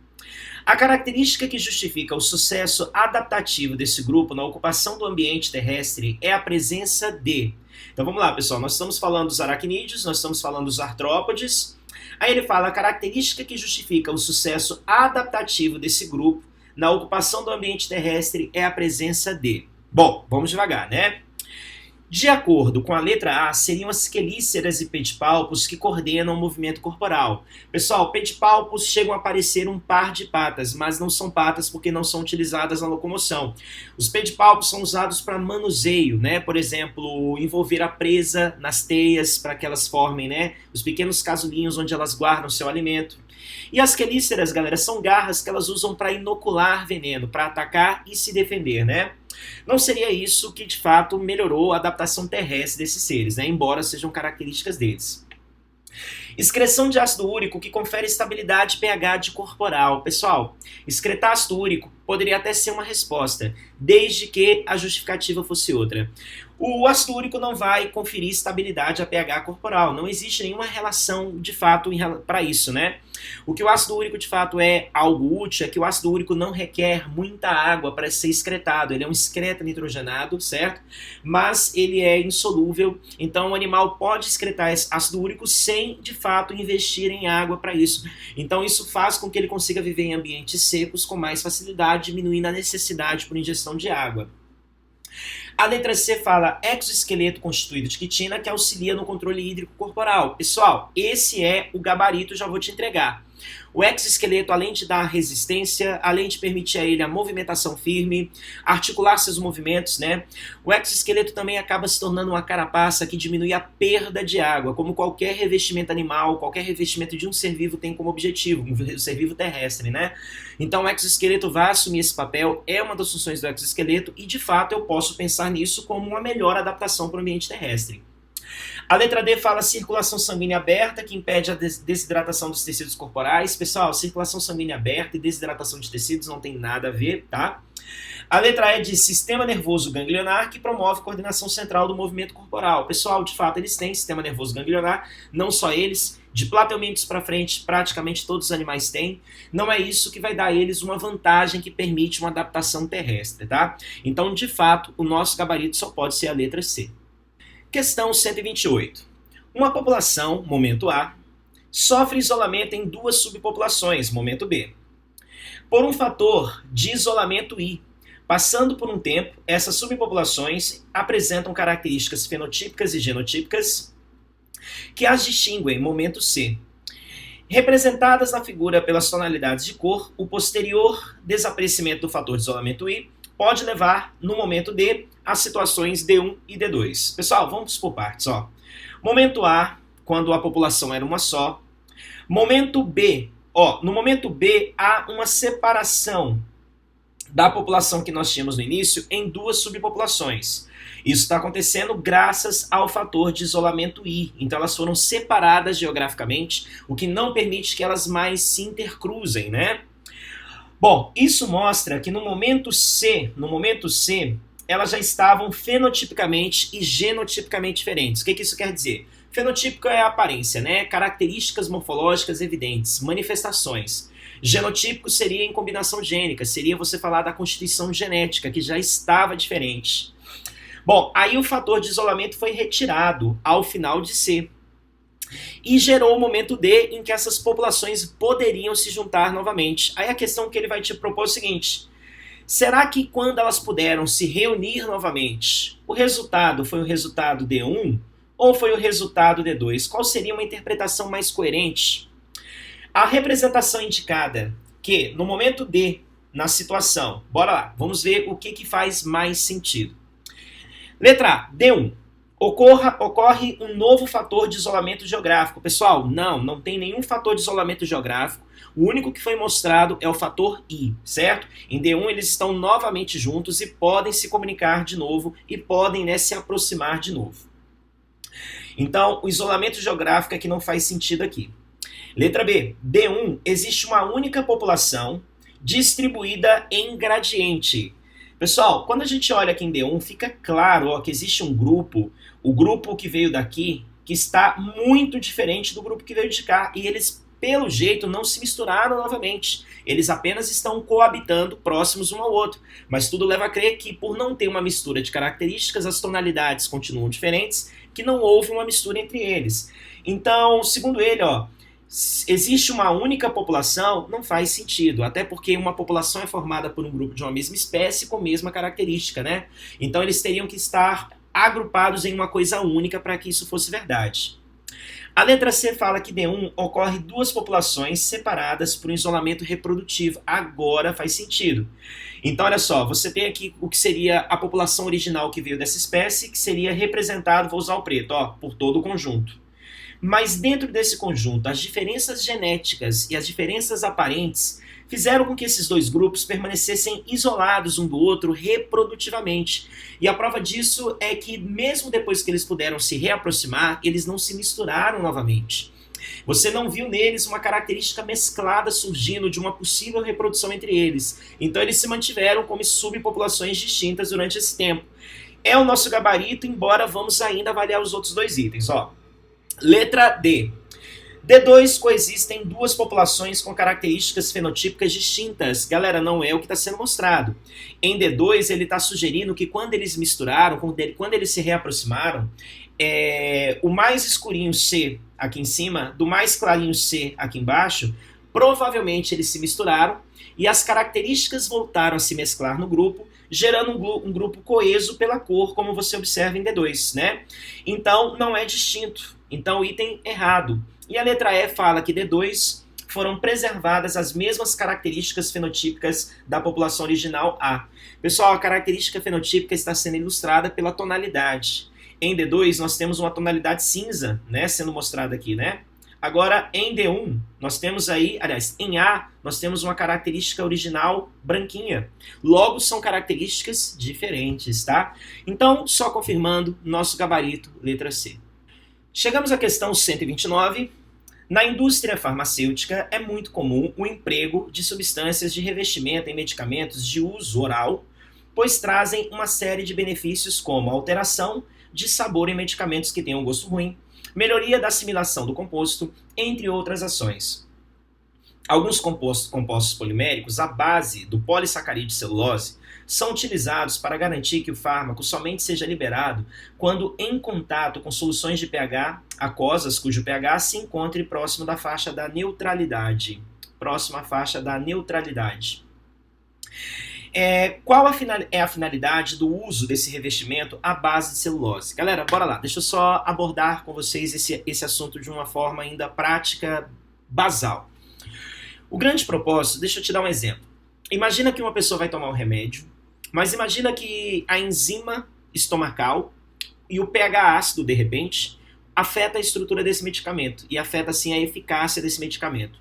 A característica que justifica o sucesso adaptativo desse grupo na ocupação do ambiente terrestre é a presença de... Então vamos lá, pessoal, nós estamos falando dos aracnídeos, nós estamos falando dos artrópodes. Aí ele fala a característica que justifica o sucesso adaptativo desse grupo na ocupação do ambiente terrestre é a presença de... Bom, vamos devagar, né? De acordo com a letra A, seriam as quelíceras e pedipalpos que coordenam o movimento corporal. Pessoal, pedipalpos chegam a parecer um par de patas, mas não são patas porque não são utilizadas na locomoção. Os pedipalpos são usados para manuseio, né? Por exemplo, envolver a presa nas teias para que elas formem, né, os pequenos casulinhos onde elas guardam seu alimento. E as quelíceras, galera, são garras que elas usam para inocular veneno, para atacar e se defender, né? Não seria isso que, de fato, melhorou a adaptação terrestre desses seres, né? Embora sejam características deles. Excreção de ácido úrico que confere estabilidade pH de corporal. Pessoal, excretar ácido úrico poderia até ser uma resposta, desde que a justificativa fosse outra. O ácido úrico não vai conferir estabilidade a pH corporal, não existe nenhuma relação de fato para isso, né? O que o ácido úrico de fato é algo útil é que o ácido úrico não requer muita água para ser excretado, ele é um excreto nitrogenado, certo? Mas ele é insolúvel, então o animal pode excretar esse ácido úrico sem de fato investir em água para isso. Então isso faz com que ele consiga viver em ambientes secos com mais facilidade, diminuindo a necessidade por ingestão de água. A letra C fala exoesqueleto constituído de quitina que auxilia no controle hídrico corporal. Pessoal, esse é o gabarito, já vou te entregar. O exoesqueleto, além de dar resistência, além de permitir a ele a movimentação firme, articular seus movimentos, né? O exoesqueleto também acaba se tornando uma carapaça que diminui a perda de água, como qualquer revestimento animal, qualquer revestimento de um ser vivo tem como objetivo, um ser vivo terrestre, né? Então o exoesqueleto vai assumir esse papel, é uma das funções do exoesqueleto e de fato eu posso pensar nisso como uma melhor adaptação para o ambiente terrestre. A letra D fala circulação sanguínea aberta, que impede a desidratação dos tecidos corporais. Pessoal, circulação sanguínea aberta e desidratação de tecidos não tem nada a ver, tá? A letra E é de sistema nervoso ganglionar, que promove coordenação central do movimento corporal. Pessoal, de fato, eles têm sistema nervoso ganglionar, não só eles, de plateumintos para frente, praticamente todos os animais têm. Não é isso que vai dar a eles uma vantagem que permite uma adaptação terrestre, tá? Então, de fato, o nosso gabarito só pode ser a letra C. Questão 128. Uma população, momento A, sofre isolamento em duas subpopulações, momento B, por um fator de isolamento I. Passando por um tempo, essas subpopulações apresentam características fenotípicas e genotípicas que as distinguem, momento C. Representadas na figura pelas tonalidades de cor, o posterior desaparecimento do fator de isolamento I pode levar, no momento D, a situações D1 e D2. Pessoal, vamos por partes. Ó. Momento A, quando a população era uma só. Momento B, no momento B há uma separação da população que nós tínhamos no início em duas subpopulações. Isso está acontecendo graças ao fator de isolamento I. Então elas foram separadas geograficamente, o que não permite que elas mais se intercruzem, né? Bom, isso mostra que no momento C, elas já estavam fenotipicamente e genotipicamente diferentes. O que isso quer dizer? Fenotípico é a aparência, né? Características morfológicas evidentes, manifestações. Genotípico seria em combinação gênica, seria você falar da constituição genética, que já estava diferente. Bom, aí o fator de isolamento foi retirado ao final de C. E gerou o momento D em que essas populações poderiam se juntar novamente. Aí a questão que ele vai te propor é o seguinte: será que quando elas puderam se reunir novamente, o resultado foi o resultado D1 ou foi o resultado D2? Qual seria uma interpretação mais coerente? A representação indicada que no momento D, na situação, bora lá, vamos ver o que faz mais sentido. Letra A, D1. Ocorre um novo fator de isolamento geográfico. Pessoal, não tem nenhum fator de isolamento geográfico. O único que foi mostrado é o fator I, certo? Em D1 eles estão novamente juntos e podem se comunicar de novo e podem, se aproximar de novo. Então, o isolamento geográfico é que não faz sentido aqui. Letra B, D1, existe uma única população distribuída em gradiente. Pessoal, quando a gente olha aqui em D1, fica claro que existe um grupo, o grupo que veio daqui, que está muito diferente do grupo que veio de cá. E eles, pelo jeito, não se misturaram novamente. Eles apenas estão coabitando próximos um ao outro. Mas tudo leva a crer que, por não ter uma mistura de características, as tonalidades continuam diferentes, que não houve uma mistura entre eles. Então, segundo ele, existe uma única população, não faz sentido, até porque uma população é formada por um grupo de uma mesma espécie com a mesma característica, né? Então eles teriam que estar agrupados em uma coisa única para que isso fosse verdade. A letra C fala que D1 ocorre duas populações separadas por um isolamento reprodutivo. Agora faz sentido. Então, olha só, você tem aqui o que seria a população original que veio dessa espécie, que seria representado, vou usar o preto, por todo o conjunto. Mas dentro desse conjunto, as diferenças genéticas e as diferenças aparentes fizeram com que esses dois grupos permanecessem isolados um do outro reprodutivamente. E a prova disso é que mesmo depois que eles puderam se reaproximar, eles não se misturaram novamente. Você não viu neles uma característica mesclada surgindo de uma possível reprodução entre eles. Então eles se mantiveram como subpopulações distintas durante esse tempo. É o nosso gabarito, embora vamos ainda avaliar os outros dois itens. Letra D. D2 coexistem duas populações com características fenotípicas distintas. Galera, não é o que está sendo mostrado. Em D2, ele está sugerindo que quando eles misturaram, quando eles se reaproximaram, o mais escurinho C aqui em cima, do mais clarinho C aqui embaixo, provavelmente eles se misturaram e as características voltaram a se mesclar no grupo, gerando um grupo coeso pela cor, como você observa em D2, né? Então, não é distinto. Então, item errado. E a letra E fala que D2 foram preservadas as mesmas características fenotípicas da população original A. Pessoal, a característica fenotípica está sendo ilustrada pela tonalidade. Em D2 nós temos uma tonalidade cinza, né, sendo mostrada aqui, né? Agora, em D1, nós temos aí, aliás, em A, nós temos uma característica original branquinha. Logo, são características diferentes, tá? Então, só confirmando, nosso gabarito, letra C. Chegamos à questão 129. Na indústria farmacêutica, é muito comum o emprego de substâncias de revestimento em medicamentos de uso oral, pois trazem uma série de benefícios como alteração de sabor em medicamentos que tenham gosto ruim, melhoria da assimilação do composto, entre outras ações. Alguns compostos poliméricos à base do polissacarídeo de celulose são utilizados para garantir que o fármaco somente seja liberado quando em contato com soluções de pH aquosas cujo pH se encontre próximo da faixa da neutralidade. Próxima à faixa da neutralidade. Qual é a finalidade do uso desse revestimento à base de celulose? Galera, bora lá. Deixa eu só abordar com vocês esse assunto de uma forma ainda prática, basal. O grande propósito, deixa eu te dar um exemplo. Imagina que uma pessoa vai tomar um remédio, mas imagina que a enzima estomacal e o pH ácido, de repente, afeta a estrutura desse medicamento e afeta, assim, a eficácia desse medicamento.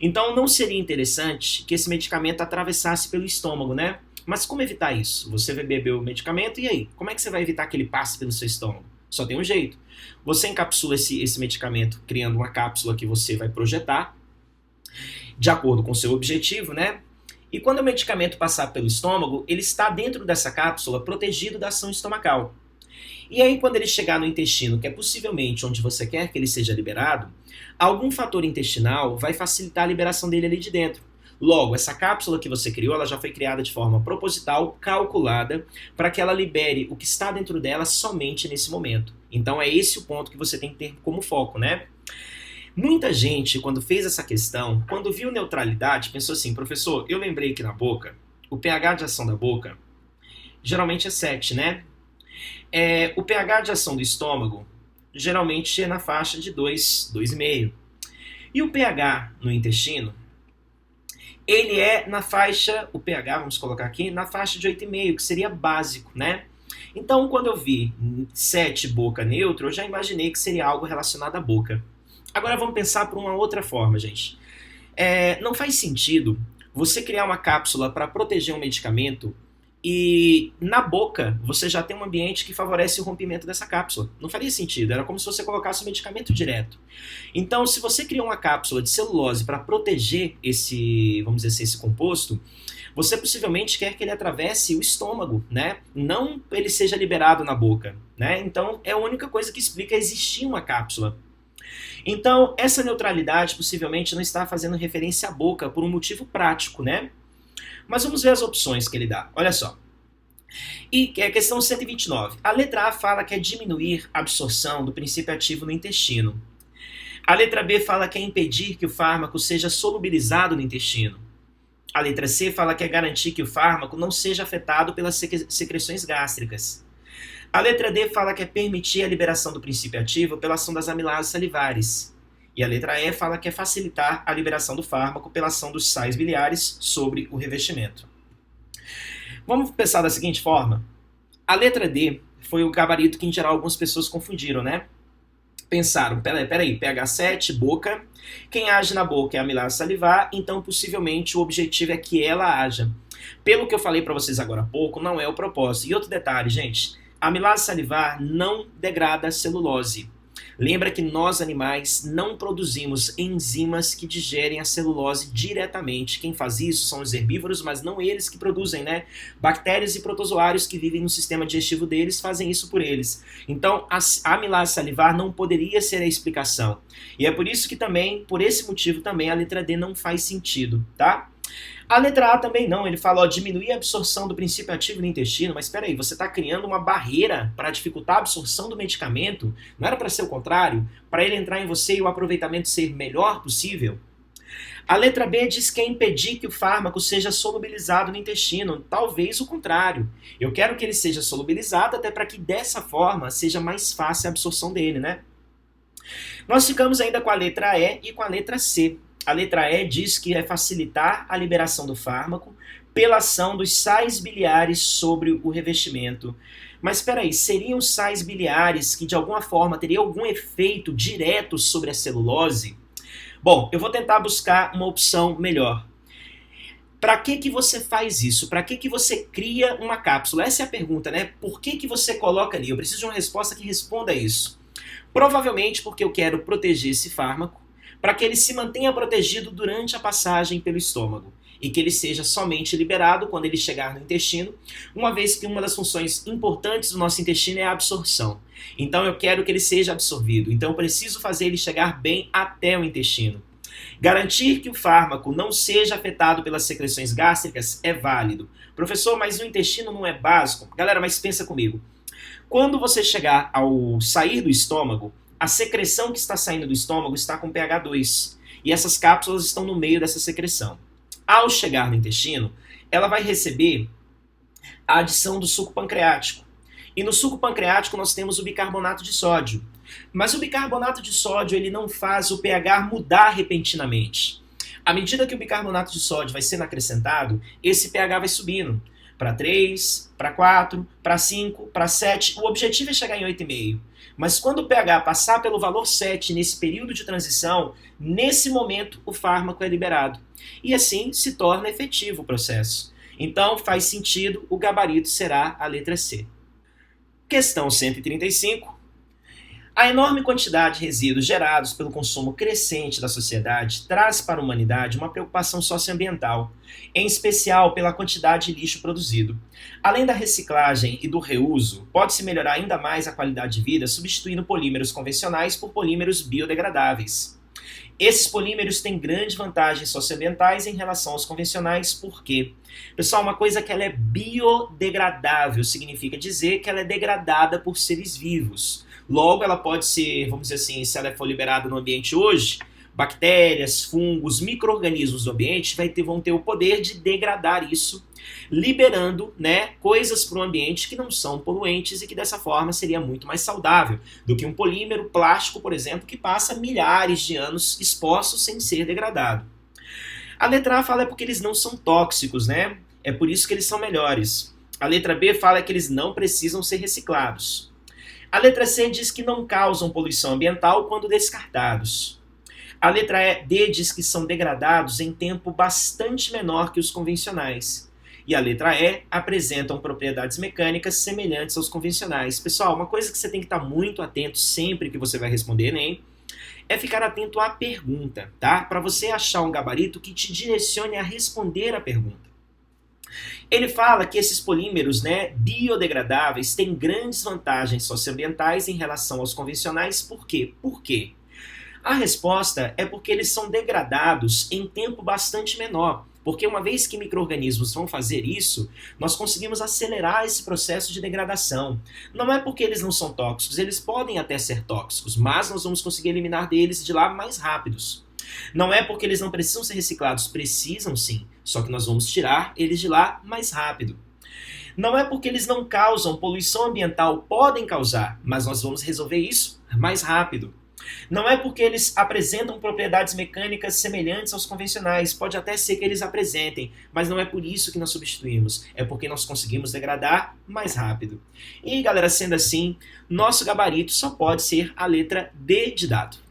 Então, não seria interessante que esse medicamento atravessasse pelo estômago, né? Mas como evitar isso? Você vai beber o medicamento e aí? Como é que você vai evitar que ele passe pelo seu estômago? Só tem um jeito. Você encapsula esse medicamento criando uma cápsula que você vai projetar de acordo com o seu objetivo, né? E quando o medicamento passar pelo estômago, ele está dentro dessa cápsula protegido da ação estomacal. E aí, quando ele chegar no intestino, que é possivelmente onde você quer que ele seja liberado, algum fator intestinal vai facilitar a liberação dele ali de dentro. Logo, essa cápsula que você criou, ela já foi criada de forma proposital, calculada, para que ela libere o que está dentro dela somente nesse momento. Então é esse o ponto que você tem que ter como foco, né? Muita gente, quando fez essa questão, quando viu neutralidade, pensou assim, professor, eu lembrei que na boca, o pH de ação da boca geralmente é 7, né? O pH de ação do estômago geralmente é na faixa de 2, 2,5. E o pH no intestino, ele é na faixa, o pH, vamos colocar aqui, na faixa de 8,5, que seria básico, né? Então, quando eu vi 7 boca neutra, eu já imaginei que seria algo relacionado à boca. Agora vamos pensar por uma outra forma, gente. Não faz sentido você criar uma cápsula para proteger um medicamento e na boca você já tem um ambiente que favorece o rompimento dessa cápsula. Não faria sentido, era como se você colocasse o medicamento direto. Então, se você cria uma cápsula de celulose para proteger esse, vamos dizer assim, esse composto, você possivelmente quer que ele atravesse o estômago, né? Não ele seja liberado na boca, né? Então, é a única coisa que explica existir uma cápsula. Então, essa neutralidade possivelmente não está fazendo referência à boca por um motivo prático, né? Mas vamos ver as opções que ele dá. Olha só. E é a questão 129. A letra A fala que é diminuir a absorção do princípio ativo no intestino. A letra B fala que é impedir que o fármaco seja solubilizado no intestino. A letra C fala que é garantir que o fármaco não seja afetado pelas secreções gástricas. A letra D fala que é permitir a liberação do princípio ativo pela ação das amilases salivares. E a letra E fala que é facilitar a liberação do fármaco pela ação dos sais biliares sobre o revestimento. Vamos pensar da seguinte forma. A letra D foi o gabarito que em geral algumas pessoas confundiram, né? Pensaram, peraí, pH 7, boca. Quem age na boca é a amilase salivar, então possivelmente o objetivo é que ela haja. Pelo que eu falei para vocês agora há pouco, não é o propósito. E outro detalhe, gente, a amilase salivar não degrada a celulose. Lembra que nós, animais, não produzimos enzimas que digerem a celulose diretamente. Quem faz isso são os herbívoros, mas não eles que produzem, né? Bactérias e protozoários que vivem no sistema digestivo deles fazem isso por eles. Então, a amilase salivar não poderia ser a explicação. E é por isso que também, por esse motivo também, a letra D não faz sentido, tá? A letra A também não, ele fala, diminuir a absorção do princípio ativo no intestino, mas espera aí, você está criando uma barreira para dificultar a absorção do medicamento, não era para ser o contrário? Para ele entrar em você e o aproveitamento ser melhor possível? A letra B diz que é impedir que o fármaco seja solubilizado no intestino, talvez o contrário. Eu quero que ele seja solubilizado até para que dessa forma seja mais fácil a absorção dele, né? Nós ficamos ainda com a letra E e com a letra C. A letra E diz que é facilitar a liberação do fármaco pela ação dos sais biliares sobre o revestimento. Mas espera aí, seriam sais biliares que de alguma forma teriam algum efeito direto sobre a celulose? Bom, eu vou tentar buscar uma opção melhor. Para que você faz isso? Para que você cria uma cápsula? Essa é a pergunta, né? Por que você coloca ali? Eu preciso de uma resposta que responda a isso. Provavelmente porque eu quero proteger esse fármaco para que ele se mantenha protegido durante a passagem pelo estômago e que ele seja somente liberado quando ele chegar no intestino, uma vez que uma das funções importantes do nosso intestino é a absorção. Então eu quero que ele seja absorvido, então eu preciso fazer ele chegar bem até o intestino. Garantir que o fármaco não seja afetado pelas secreções gástricas é válido. Professor, mas o intestino não é básico? Galera, mas pensa comigo. Quando você chegar ao sair do estômago, a secreção que está saindo do estômago está com pH 2 e essas cápsulas estão no meio dessa secreção. Ao chegar no intestino, ela vai receber a adição do suco pancreático. E no suco pancreático nós temos o bicarbonato de sódio. Mas o bicarbonato de sódio ele não faz o pH mudar repentinamente. À medida que o bicarbonato de sódio vai sendo acrescentado, esse pH vai subindo para 3, para 4, para 5, para 7. O objetivo é chegar em 8,5. Mas quando o pH passar pelo valor 7 nesse período de transição, nesse momento o fármaco é liberado. E assim se torna efetivo o processo. Então faz sentido, o gabarito será a letra C. Questão 135. A enorme quantidade de resíduos gerados pelo consumo crescente da sociedade traz para a humanidade uma preocupação socioambiental, em especial pela quantidade de lixo produzido. Além da reciclagem e do reuso, pode-se melhorar ainda mais a qualidade de vida substituindo polímeros convencionais por polímeros biodegradáveis. Esses polímeros têm grandes vantagens socioambientais em relação aos convencionais, por quê? Pessoal, uma coisa que ela é biodegradável significa dizer que ela é degradada por seres vivos. Logo, ela pode ser, vamos dizer assim, se ela for liberada no ambiente hoje, bactérias, fungos, micro-organismos do ambiente vão ter o poder de degradar isso, liberando, né, coisas para o ambiente que não são poluentes e que dessa forma seria muito mais saudável do que um polímero plástico, por exemplo, que passa milhares de anos expostos sem ser degradado. A letra A fala é porque eles não são tóxicos, né? É por isso que eles são melhores. A letra B fala que eles não precisam ser reciclados. A letra C diz que não causam poluição ambiental quando descartados. A letra D diz que são degradados em tempo bastante menor que os convencionais. E a letra E apresentam propriedades mecânicas semelhantes aos convencionais. Pessoal, uma coisa que você tem que estar muito atento sempre que você vai responder Enem é ficar atento à pergunta, tá? Para você achar um gabarito que te direcione a responder a pergunta. Ele fala que esses polímeros, né, biodegradáveis têm grandes vantagens socioambientais em relação aos convencionais. Por quê? Por quê? A resposta é porque eles são degradados em tempo bastante menor. Porque uma vez que micro-organismos vão fazer isso, nós conseguimos acelerar esse processo de degradação. Não é porque eles não são tóxicos, eles podem até ser tóxicos, mas nós vamos conseguir eliminar deles de lá mais rápidos. Não é porque eles não precisam ser reciclados, precisam sim, só que nós vamos tirar eles de lá mais rápido. Não é porque eles não causam poluição ambiental, podem causar, mas nós vamos resolver isso mais rápido. Não é porque eles apresentam propriedades mecânicas semelhantes aos convencionais, pode até ser que eles apresentem, mas não é por isso que nós substituímos, é porque nós conseguimos degradar mais rápido. E galera, sendo assim, nosso gabarito só pode ser a letra D de dado.